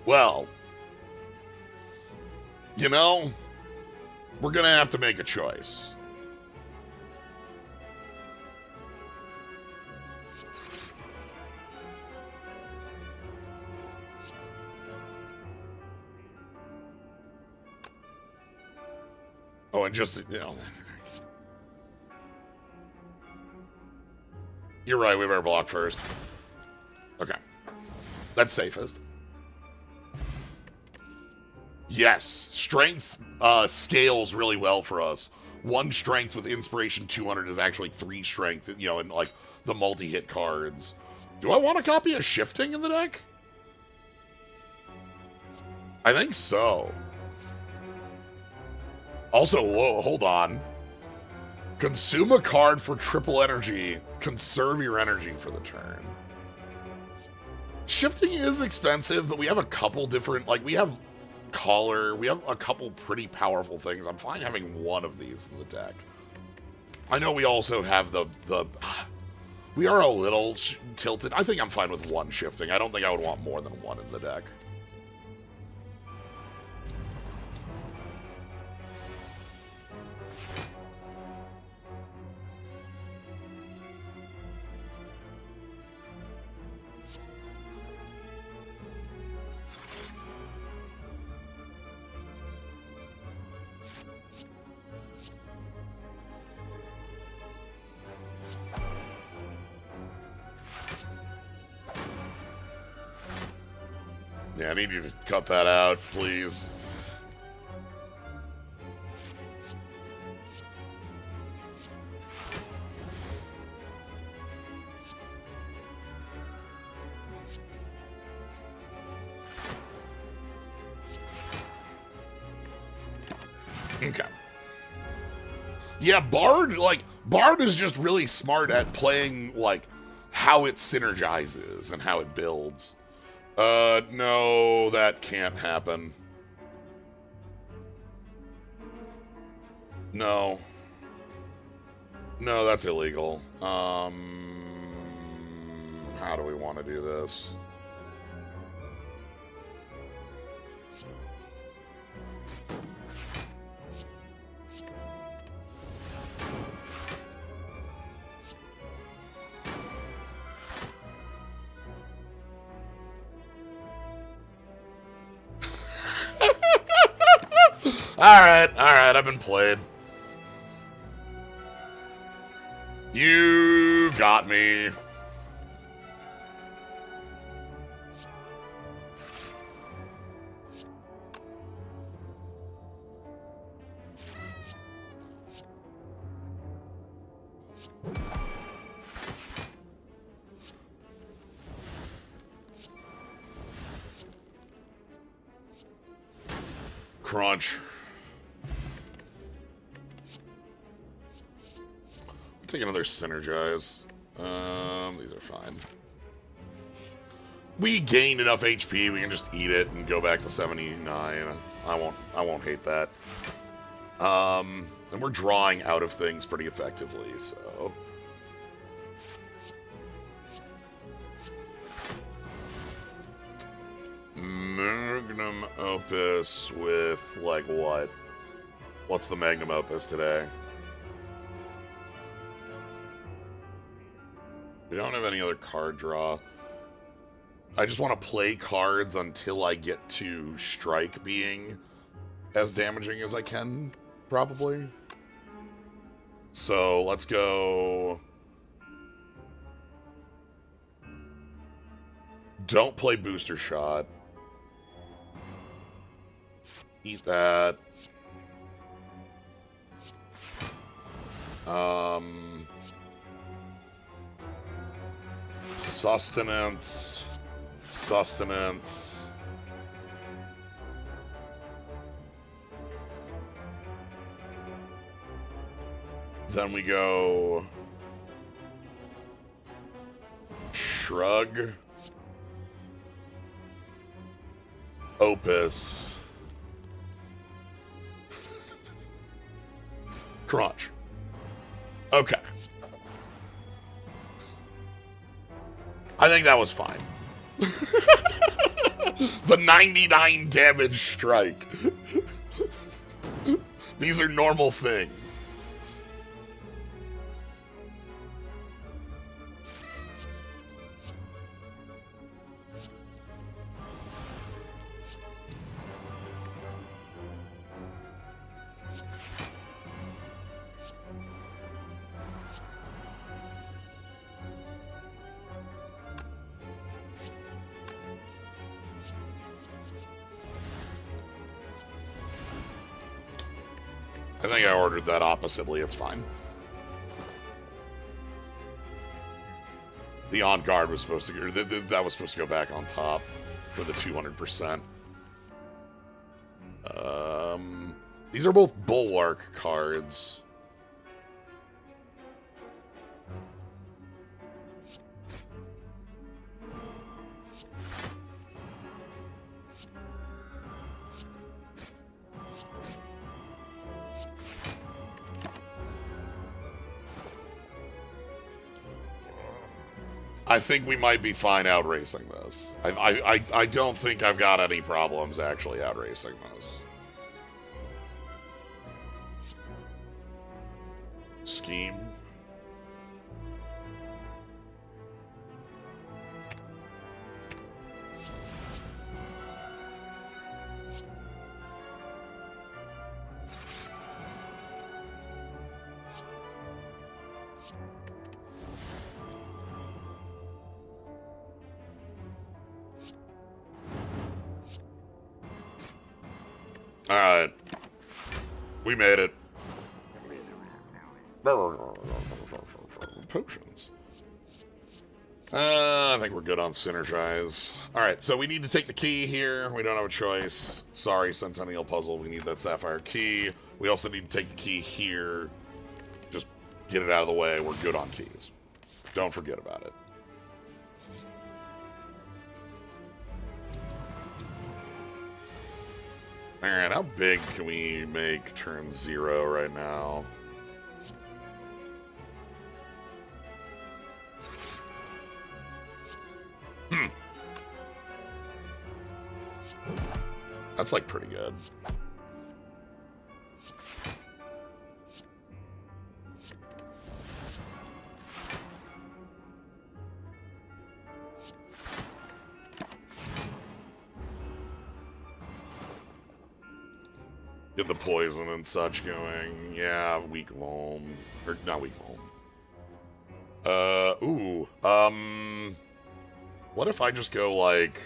Well, you know, we're gonna have to make a choice. Oh, and just, you know... You're right, we better block first. Okay. That's safest. Yes, strength scales really well for us. 1 strength with inspiration 200 is actually 3 strength, you know, in like the multi-hit cards. Do I want a copy of Shifting in the deck? I think so. Also, whoa, hold on. Consume a card for triple energy. Conserve your energy for the turn. Shifting is expensive, but we have a couple different, like, we have Collar, we have a couple pretty powerful things. I'm fine having one of these in the deck. I know we also have the we are a little tilted. I think I'm fine with one shifting. I don't think I would want more than one in the deck. Yeah, I need you to cut that out, please. Okay. Yeah, Bard is just really smart at playing, like, how it synergizes and how it builds. No, that can't happen. No. No, that's illegal. How do we want to do this? Alright, I've been played. You got me. Crunch. Take another Synergize. These are fine. We gained enough HP, we can just eat it and go back to 79. I won't hate that. And we're drawing out of things pretty effectively, so. Magnum Opus with, like, what? What's the Magnum Opus today? We don't have any other card draw. I just want to play cards until I get to Strike being as damaging as I can, probably. So, let's go... Don't play Booster Shot. Eat that. Sustenance. Sustenance. Then we go... Shrug. Opus. Crunch. Okay. I think that was fine. The 99 damage strike. These are normal things. I think I ordered that oppositely, it's fine. The on guard was supposed to go, that was supposed to go back on top for the 200%. These are both Bulwark cards. I think we might be fine outracing this. I don't think I've got any problems actually outracing this. Scheme. Alright. We made it. Potions. I think we're good on Synergize. Alright, so we need to take the key here. We don't have a choice. Sorry, Centennial Puzzle. We need that Sapphire key. We also need to take the key here. Just get it out of the way. We're good on keys. Don't forget about it. Alright, how big can we make turn 0 right now? That's like pretty good. Get the poison and such going. Yeah, weak Vuln. Or not weak Vuln. What if I just go like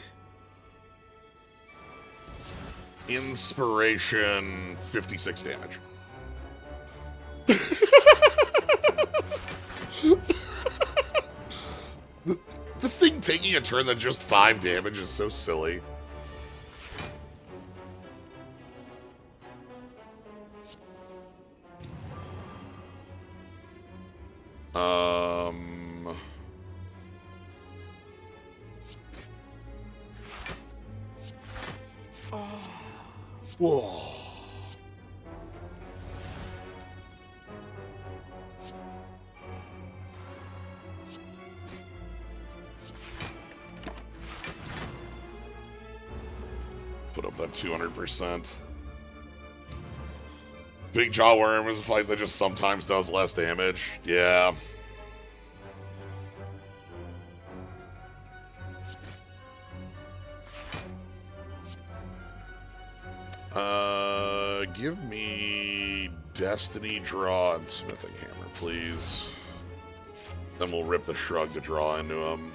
Inspiration 56 damage? This thing taking a turn that's just 5 damage is so silly. Whoa. Put up that 200%. Big Jaw Worm is a fight that just sometimes does less damage. Yeah. Give me Destiny Draw and Smithing Hammer, please. Then we'll rip the Shrug to draw into him.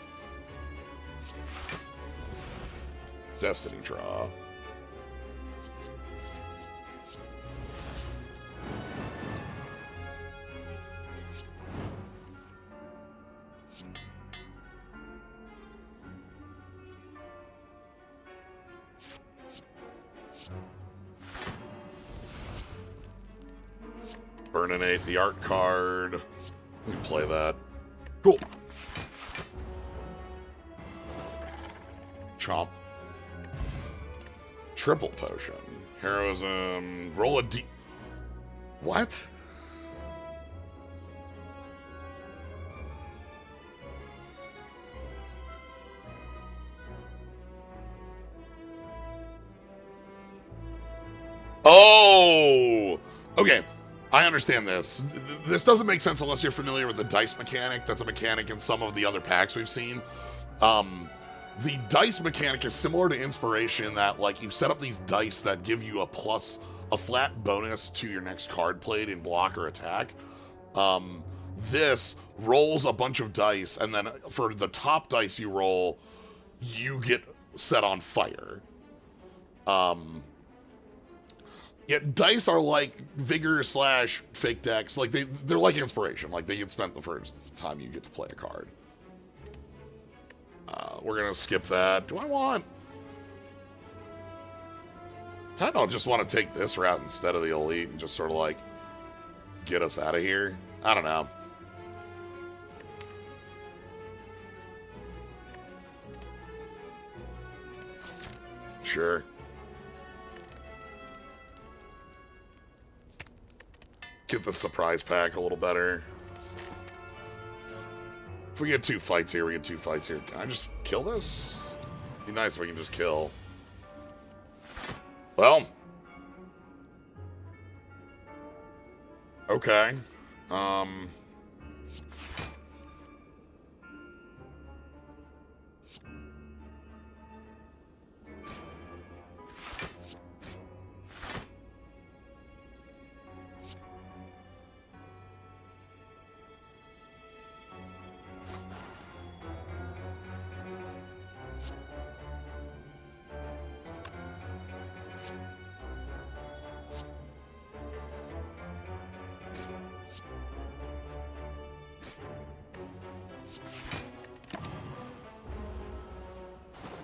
Destiny Draw. Burninate the art card. We play that. Cool. Chomp. Triple potion. Heroism. Roll a D. What? Oh! Okay. I understand this. This doesn't make sense unless you're familiar with the dice mechanic. That's a mechanic in some of the other packs we've seen. The dice mechanic is similar to Inspiration in that, like, you set up these dice that give you a flat bonus to your next card played in block or attack. This rolls a bunch of dice, and then for the top dice you roll, you get set on fire. Yeah, dice are like Vigor / Fake Decks. Like, they're like Inspiration. Like, they get spent the first time you get to play a card. We're gonna skip that. Do I want... Kind of just want to take this route instead of the elite and just sort of like get us out of here. I don't know. Sure. Get the surprise pack a little better. If we get 2 fights here, we get 2 fights here. Can I just kill this? Be nice if we can just kill. Well. Okay.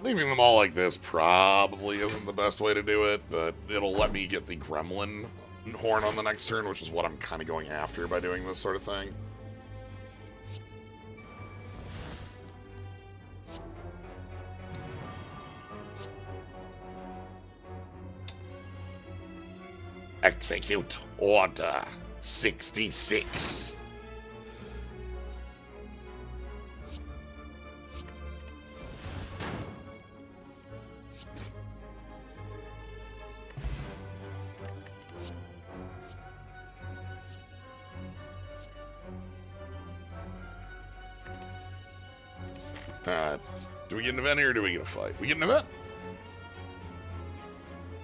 Leaving them all like this probably isn't the best way to do it, but it'll let me get the gremlin horn on the next turn, which is what I'm kind of going after by doing this sort of thing. Execute Order 66. Do we get an event here or do we get a fight? We get an event?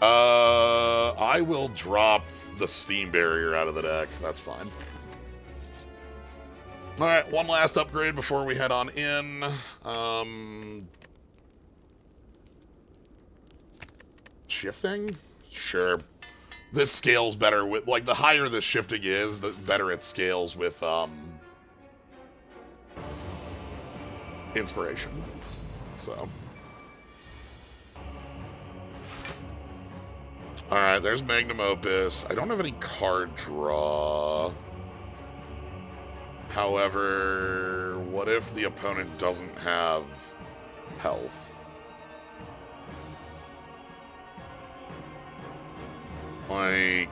I will drop the steam barrier out of the deck. That's fine. Alright, one last upgrade before we head on in. Shifting? Sure. This scales better with, like, the higher the shifting is, the better it scales with, inspiration. So. Alright, there's Magnum Opus. I don't have any card draw. However, what if the opponent doesn't have health? Like...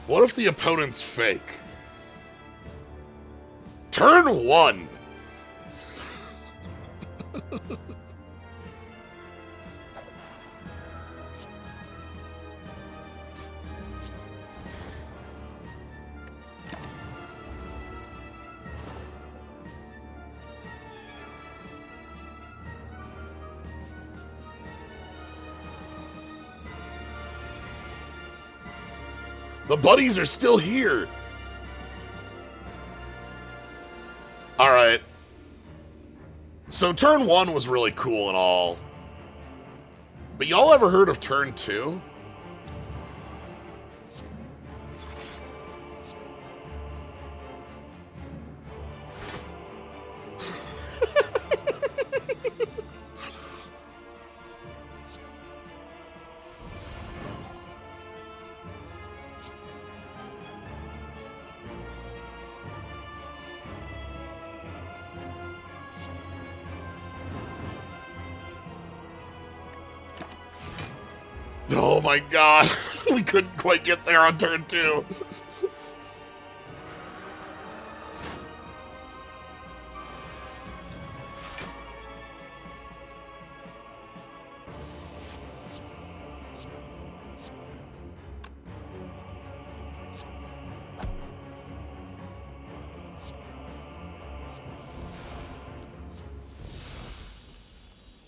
what if the opponent's fake? Turn 1! The buddies are still here. Alright. So turn 1 was really cool and all. But y'all ever heard of turn 2? Oh my god, we couldn't quite get there on turn 2.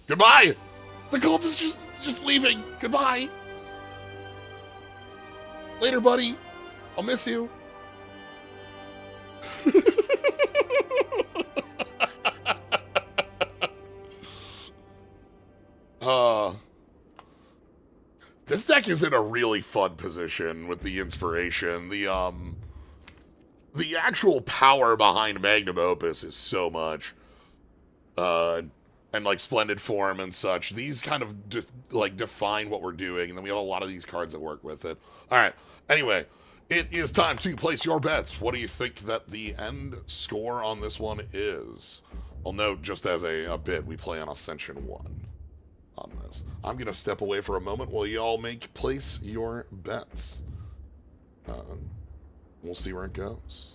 Goodbye! The cultists just Just leaving. Goodbye. Later, buddy. I'll miss you. This deck is in a really fun position with the inspiration. The actual power behind Magnum Opus is so much. And like Splendid Form and such. These kind of define what we're doing, and then we have a lot of these cards that work with it. Alright, anyway, it is time to place your bets. What do you think that the end score on this one is? I'll note, just as a bit, we play on Ascension 1 on this. I'm going to step away for a moment while y'all place your bets. We'll see where it goes.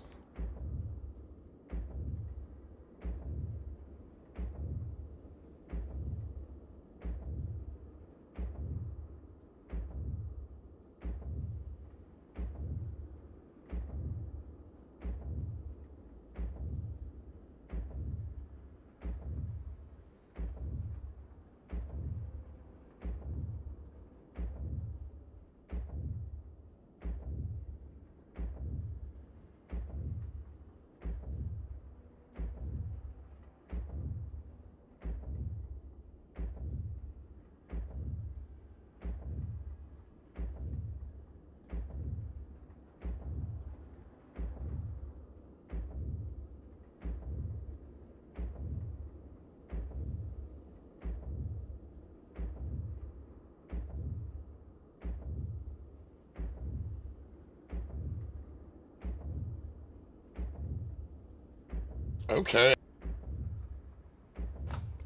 Okay.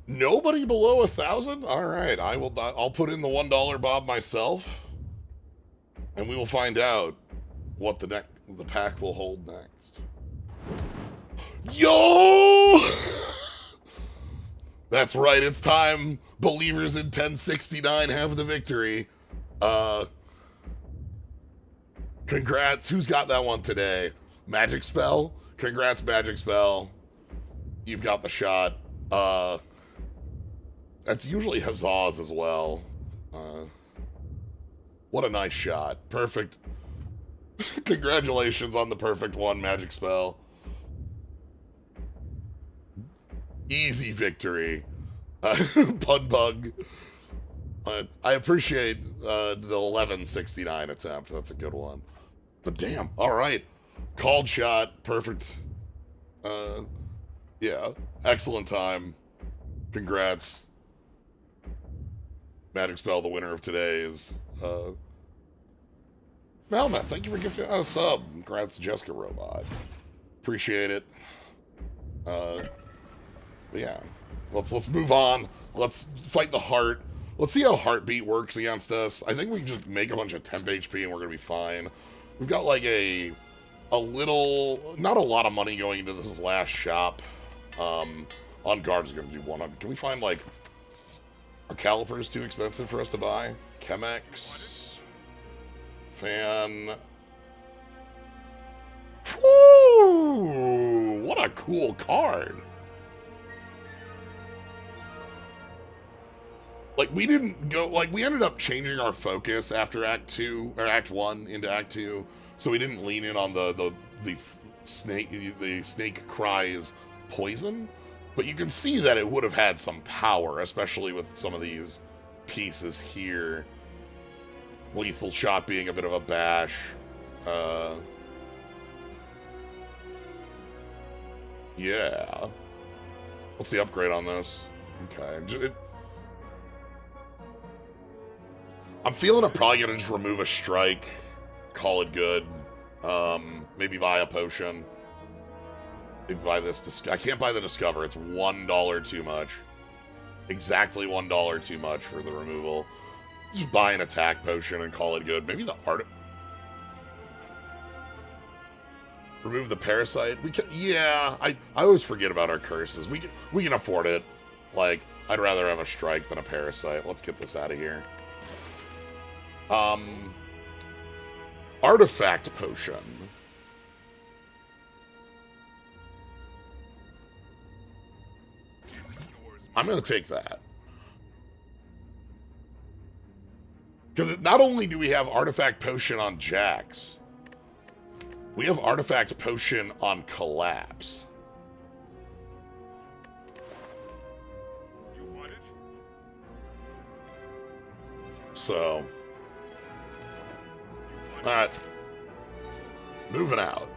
Nobody below 1,000? All right, I'll put in the $1 Bob myself, and we will find out what the pack will hold next. Yo! That's right, it's time. Believers in 1069 have the victory. Congrats. Who's got that one today? Magic Spell? Congrats, Magic Spell. You've got the shot. That's usually Huzzahs as well. What a nice shot. Perfect. Congratulations on the perfect one, Magic Spell. Easy victory. Pun Bug. I appreciate the 1169 attempt. That's a good one. But damn, alright. Called shot. Perfect. Yeah. Excellent time. Congrats. Magic Spell, the winner of today, is Melman. Thank you for gifting us a sub. Congrats, Jessica Robot. Appreciate it. But yeah. Let's move on. Let's fight the heart. Let's see how Heartbeat works against us. I think we can just make a bunch of temp HP and we're gonna be fine. We've got like a little, not a lot of money going into this last shop. On guard is gonna do 100. Can we find like, are calipers too expensive for us to buy? Chemex. Fan. Woo! What a cool card. Like, we didn't go, like, we ended up changing our focus after Act 2, or Act 1 into Act 2, so we didn't lean in on the snake cries poison, but you can see that it would have had some power, especially with some of these pieces here. Lethal Shot being a bit of a bash. Yeah. What's the upgrade on this? Okay. I'm feeling I'm probably gonna just remove a strike, call it good. Maybe buy a potion. Maybe buy this. I can't buy the Discover. It's $1 too much. Exactly $1 too much for the removal. Just buy an attack potion and call it good. Maybe the art. Remove the parasite. We can. Yeah, I always forget about our curses. We can afford it. Like, I'd rather have a strike than a parasite. Let's get this out of here. Artifact potion. I'm gonna take that. Because not only do we have Artifact Potion on Jax, we have Artifact Potion on Collapse. You want it? So, alright. Moving out.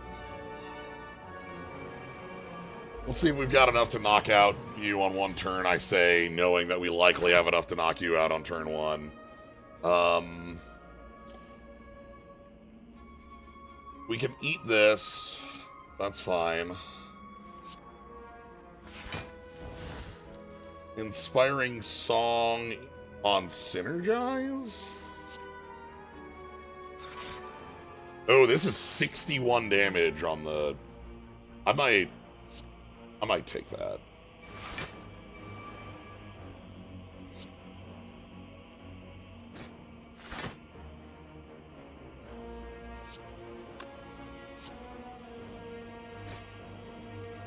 Let's see if we've got enough to knock out you on one turn, I say, knowing that we likely have enough to knock you out on turn one. We can eat this. That's fine. Inspiring Song on Synergize? Oh, this is 61 damage on the... I might take that.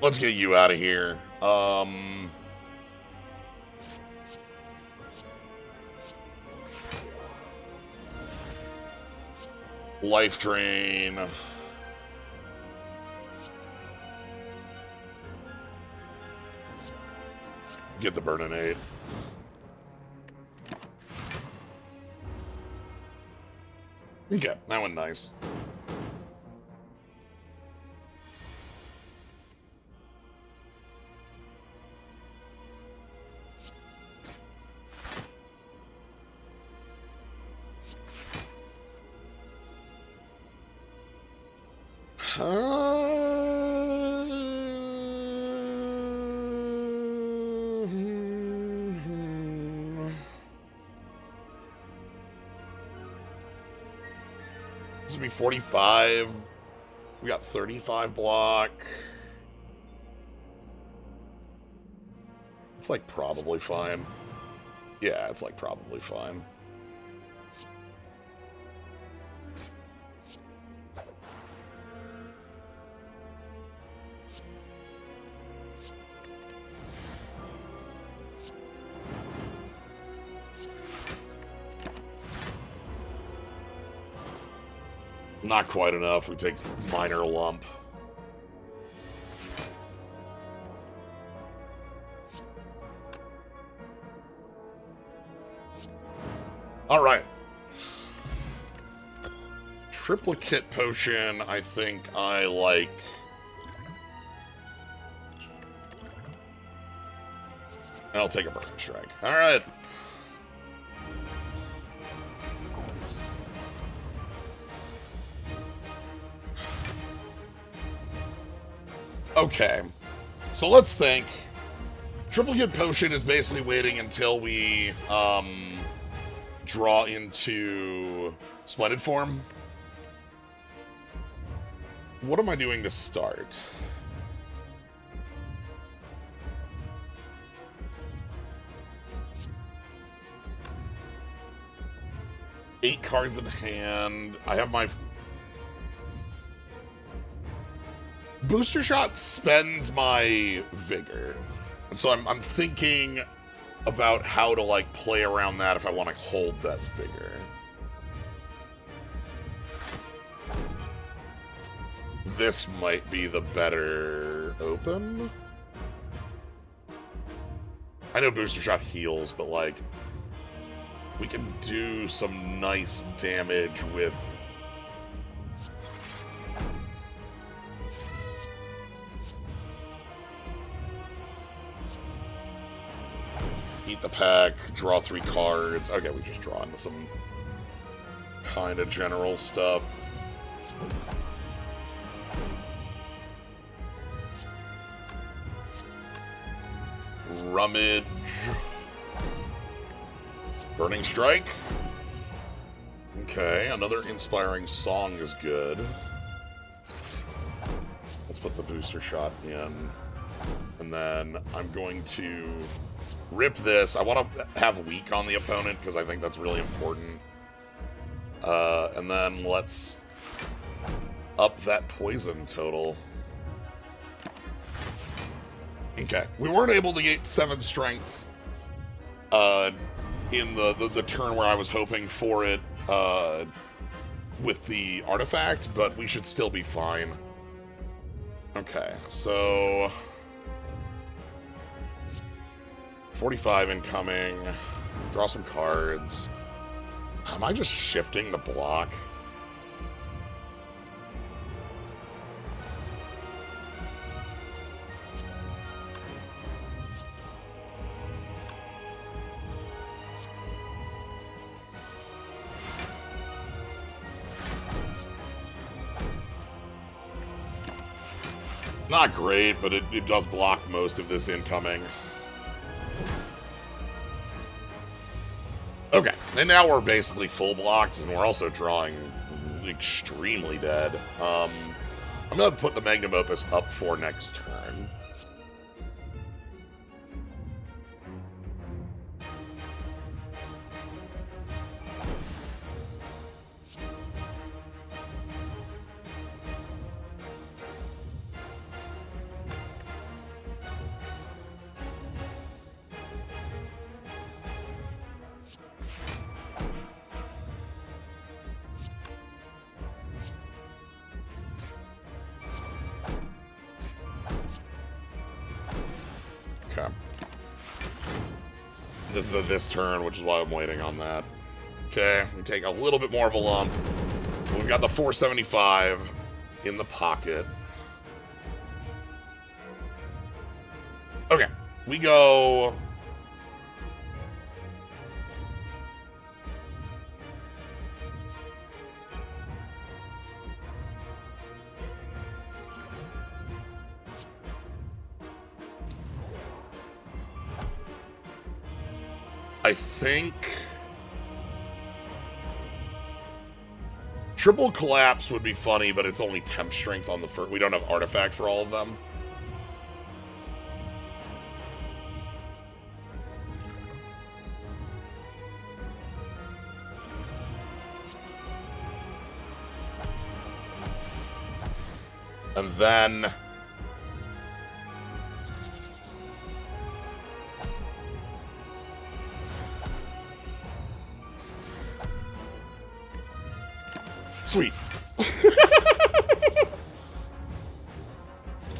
Let's get you out of here. Life Drain. Get the Burninate. Okay, that went nice. This would be 45. We got 35 block. It's like probably fine. Yeah, it's like probably fine. Not quite enough. We take minor lump. All right. Triplicate Potion, I think I like. I'll take a Burning Strike. All right. Okay, so let's think. Triplicate Potion is basically waiting until we draw into Splendid Form. What am I doing to start? Eight cards in hand. I have my... Booster Shot spends my vigor. And so I'm thinking about how to, like, play around that if I want to hold that vigor. This might be the better open. I know Booster Shot heals, but, like, we can do some nice damage with... Eat the pack, draw 3 cards. Okay, we just draw into some kind of general stuff. Rummage. Burning Strike. Okay, another Inspiring Song is good. Let's put the Booster Shot in. And then I'm going to rip this. I want to have weak on the opponent because I think that's really important. And then let's up that poison total. Okay. We weren't able to get 7 strength in the turn where I was hoping for it with the artifact, but we should still be fine. Okay, so 45 incoming. Draw some cards. Am I just shifting the block? Not great, but it does block most of this incoming. Okay, and now we're basically full blocked, and we're also drawing extremely dead. I'm gonna put the Magnum Opus up for next turn. Okay. This is this turn, which is why I'm waiting on that. Okay, we take a little bit more of a lump. We've got the 475 in the pocket. Okay, we go... I think triple collapse would be funny, but it's only temp strength on the first. We don't have artifact for all of them. And then sweet.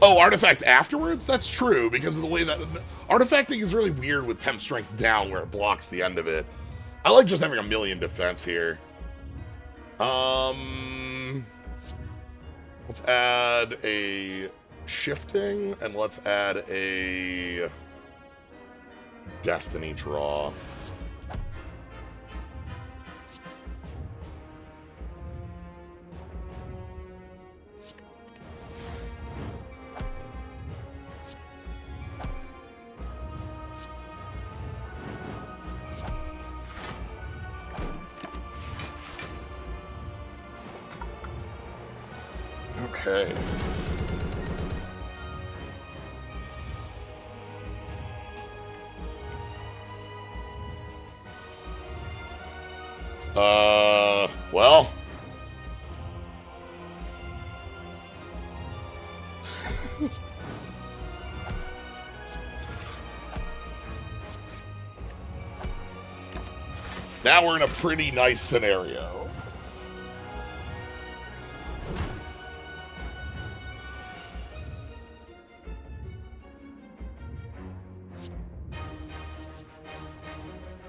Oh, artifact afterwards? That's true, because of the way that... Artifacting is really weird with temp strength down where it blocks the end of it. I like just having a million defense here. Let's add a shifting, and let's add a destiny draw. Okay. Well. Now we're in a pretty nice scenario.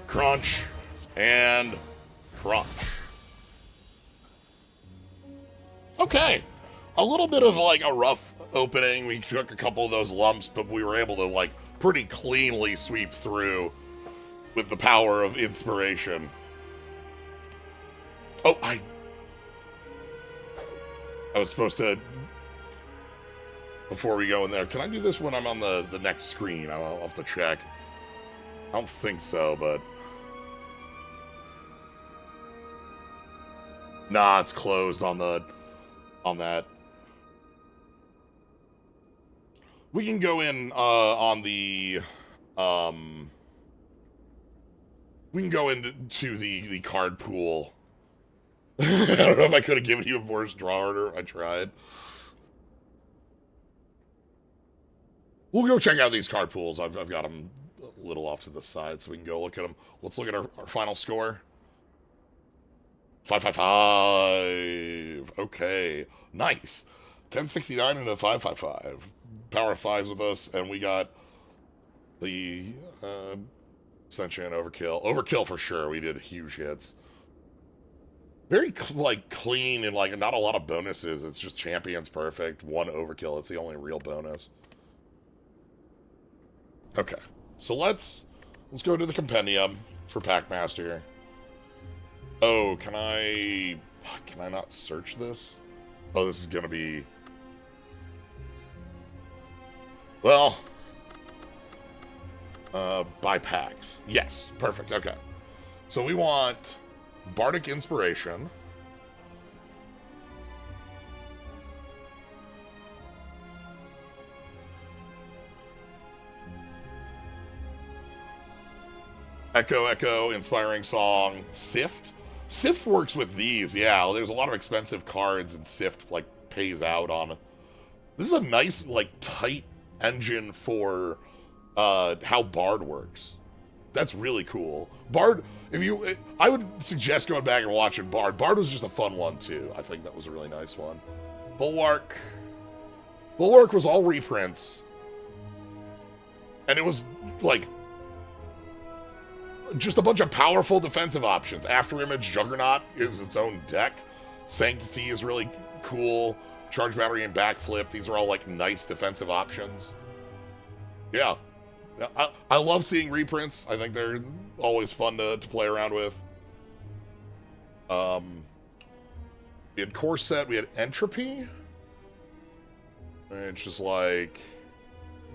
Crunch and crunch. Okay. A little bit of like a rough opening. We took a couple of those lumps, but we were able to like pretty cleanly sweep through with the power of inspiration. Oh, I was supposed to, before we go in there, can I do this when I'm on the next screen? I'll have to check. I don't think so, but... Nah, it's closed on that. We can go in on the we can go into the card pool. I don't know if I could have given you a worse draw order. I tried. We'll go check out these card pools. I've got them a little off to the side so we can go look at them. Let's look at our final score. 555. Okay. Nice. 1069 and a 555. Power of 5s with us, and we got the Ascension, Overkill. Overkill for sure. We did huge hits. Very, like, clean and, like, not a lot of bonuses. It's just Champions perfect. 1 Overkill. It's the only real bonus. Okay. So let's go to the compendium for Packmaster. Oh, can I not search this? Oh, this is gonna be... Well... by packs. Yes, perfect, okay. So we want Bardic Inspiration. Echo, Echo, Inspiring Song, Sift. Sift works with these, yeah. There's a lot of expensive cards, and Sift, like, pays out on... This is a nice, like, tight engine for how Bard works. That's really cool. Bard, I would suggest going back and watching Bard. Bard was just a fun one, too. I think that was a really nice one. Bulwark. Bulwark was all reprints. And it was, like... just a bunch of powerful defensive options. After Image, Juggernaut is its own deck. Sanctity is really cool. Charge Battery and Backflip. These are all, like, nice defensive options. Yeah. I love seeing reprints. I think they're always fun to play around with. We had Corset. We had Entropy. It's just like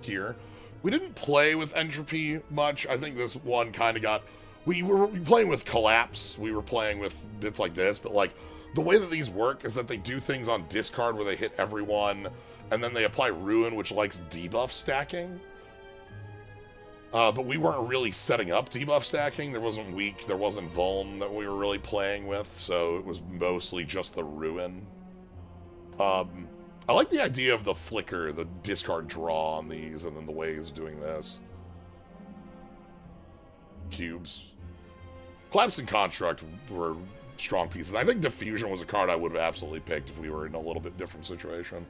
here. We didn't play with Entropy much. I think this one kind of got... We were playing with Collapse. We were playing with bits like this. But, like, the way that these work is that they do things on discard where they hit everyone. And then they apply Ruin, which likes debuff stacking. But we weren't really setting up debuff stacking. There wasn't Weak. There wasn't Vuln that we were really playing with. So it was mostly just the Ruin. I like the idea of the flicker, the discard draw on these, and then the ways of doing this. Cubes. Collapse and Construct were strong pieces. I think Diffusion was a card I would have absolutely picked if we were in a little bit different situation.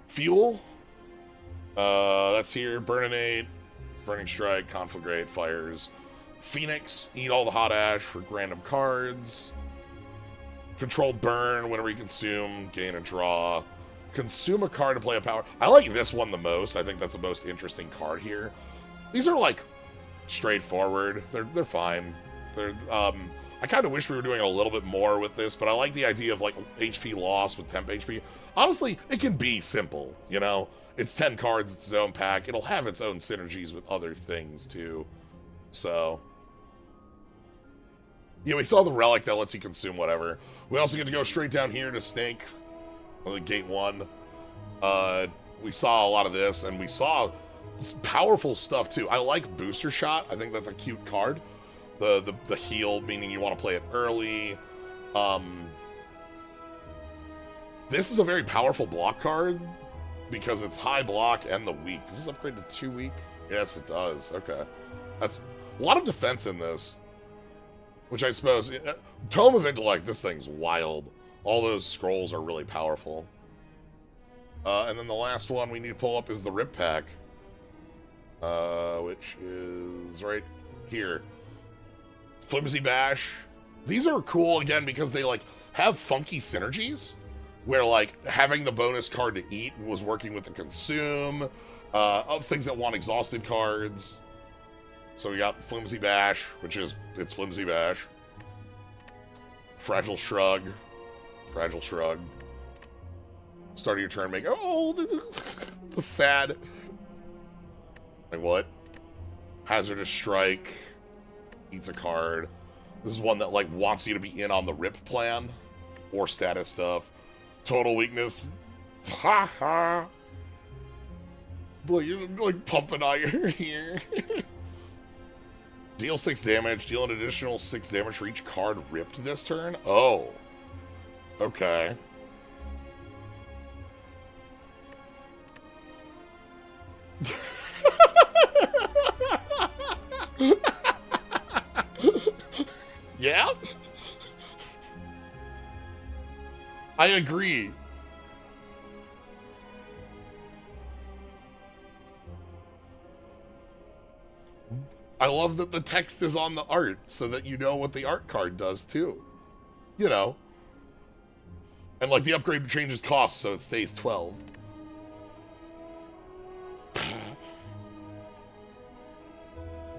Fuel. That's here. Burninate. Burning Strike. Conflagrate. Fires. Phoenix. Eat all the hot ash for random cards. Controlled burn. Whenever you consume, gain a draw. Consume a card to play a power. I like this one the most. I think that's the most interesting card here. These are, like, straightforward. They're fine. I kind of wish we were doing a little bit more with this, but I like the idea of, like, HP loss with temp HP. Honestly, it can be simple, you know? It's 10 cards, it's its own pack. It'll have its own synergies with other things, too. So... yeah, we saw the relic that lets you consume whatever. We also get to go straight down here to Snake. Gate 1. We saw a lot of this, and we saw powerful stuff, too. I like Booster Shot. I think that's a cute card. The heal, meaning you want to play it early. This is a very powerful block card, because it's high block and the weak. Does this upgrade to 2 weak? Yes, it does. Okay. That's a lot of defense in this. Which I suppose... Tome of Intellect, this thing's wild. All those scrolls are really powerful. And then the last one we need to pull up is the Rip Pack. Which is right here. Flimsy Bash. These are cool, again, because they, like, have funky synergies. Where, like, having the bonus card to eat was working with the consume. Other things that want exhausted cards. So we got Flimsy Bash, which is, it's Flimsy Bash. Fragile Shrug. Fragile Shrug. Start of your turn, make... oh, the sad... like, what? Hazardous Strike. Eats a card. This is one that, like, wants you to be in on the RIP plan. Or status stuff. Total Weakness. Ha ha! Like pumping on your ear. Deal 6 damage. Deal an additional 6 damage for each card ripped this turn? Oh. Okay. Yeah? I agree. I love that the text is on the art so that you know what the art card does too. You know. And like the upgrade changes cost so it stays 12.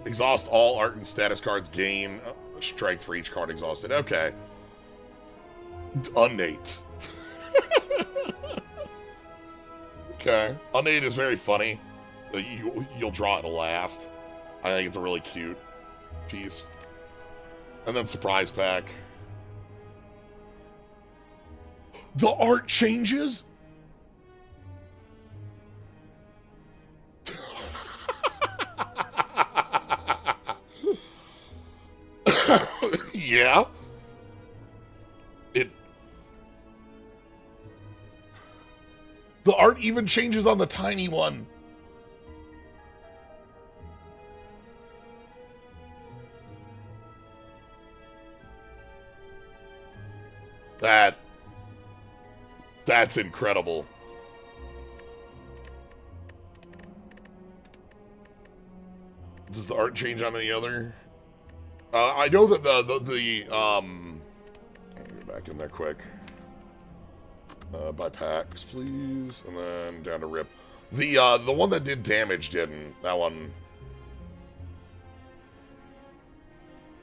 Exhaust all art and status cards, gain strength for each card exhausted. Okay. Unnate. Okay. Unnate is very funny. You'll draw it last. I think it's a really cute piece. And then surprise pack. The art changes? Yeah. The art even changes on the tiny one. That's incredible. Does the art change on any other? I know that I'll go back in there quick. Buy packs, please, and then down to rip. The one that did damage didn't. That one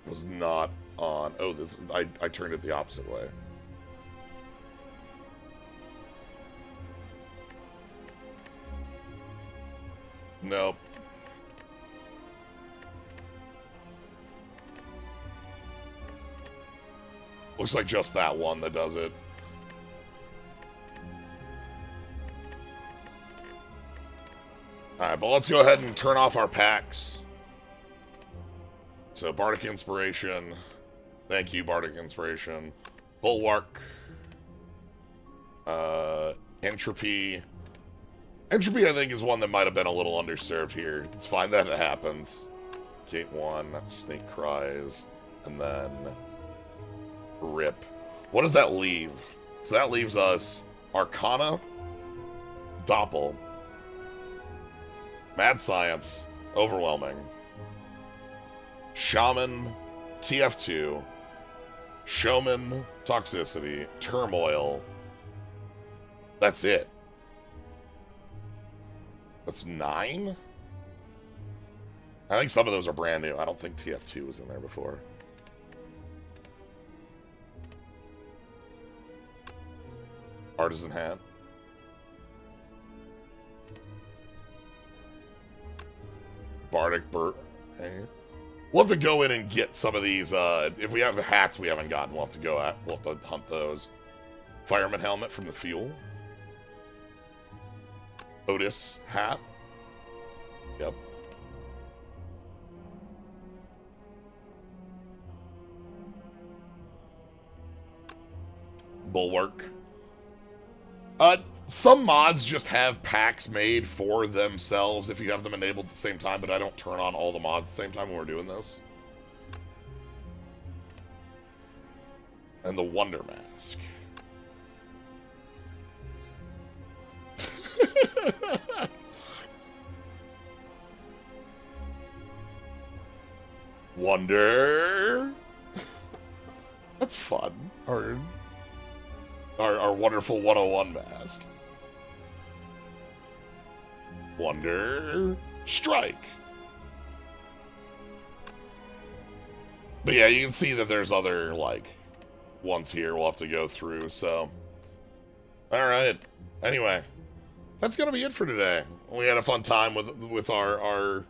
was not on. Oh, this I turned it the opposite way. Nope. Looks like just that one that does it. Alright, but let's go ahead and turn off our packs. So, Bardic Inspiration. Thank you, Bardic Inspiration. Bulwark. Entropy. Entropy, I think, is one that might have been a little underserved here. It's fine that it happens. Gate 1, Snake Cries, and then Rip. What does that leave? So that leaves us Arcana, Doppel, Mad Science, Overwhelming, Shaman, TF2, Showman, Toxicity, Turmoil. That's it. That's 9? I think some of those are brand new. I don't think TF2 was in there before. Artisan Hat. Bardic Burt. We'll have to go in and get some of these. If we have the hats we haven't gotten, we'll have to hunt those. Fireman Helmet from the Fuel. Otis Hat. Yep. Bulwark. Some mods just have packs made for themselves if you have them enabled at the same time, but I don't turn on all the mods at the same time when we're doing this. And the Wonder Mask. Wonder. That's fun. Our wonderful 101 mask. Wonder Strike. But yeah, you can see that there's other, like, ones here we'll have to go through, so. Alright. Anyway. That's gonna be it for today. We had a fun time with our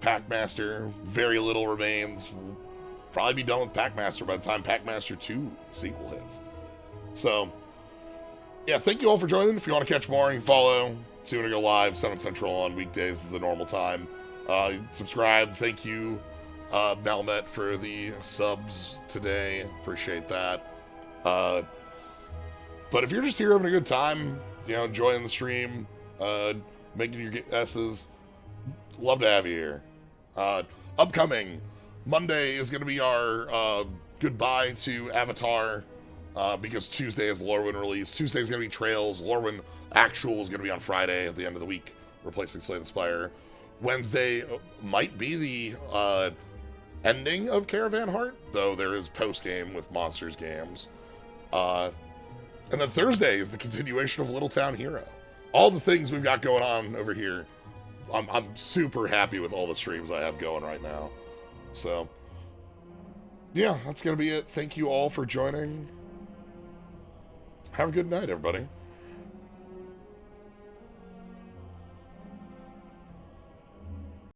Packmaster. Very little remains. We'll probably be done with Packmaster by the time Packmaster 2 sequel hits. So, yeah, thank you all for joining. If you want to catch more, you can follow. Soon to go live, 7 Central on weekdays is the normal time. Subscribe. Thank you, Melmet, for the subs today. Appreciate that. But if you're just here having a good time, you know, enjoying the stream, making your guesses, love to have you here. Upcoming Monday is going to be our goodbye to Avatar, because Tuesday is Lorwyn release. Tuesday is going to be Trails. Lorwyn Actual is going to be on Friday at the end of the week, replacing Slay the Spire. Wednesday might be the ending of Caravan Heart, though there is post-game with Monsters games. And then Thursday is the continuation of Little Town Hero. All the things we've got going on over here. I'm super happy with all the streams I have going right now. So, yeah, that's going to be it. Thank you all for joining. Have a good night, everybody.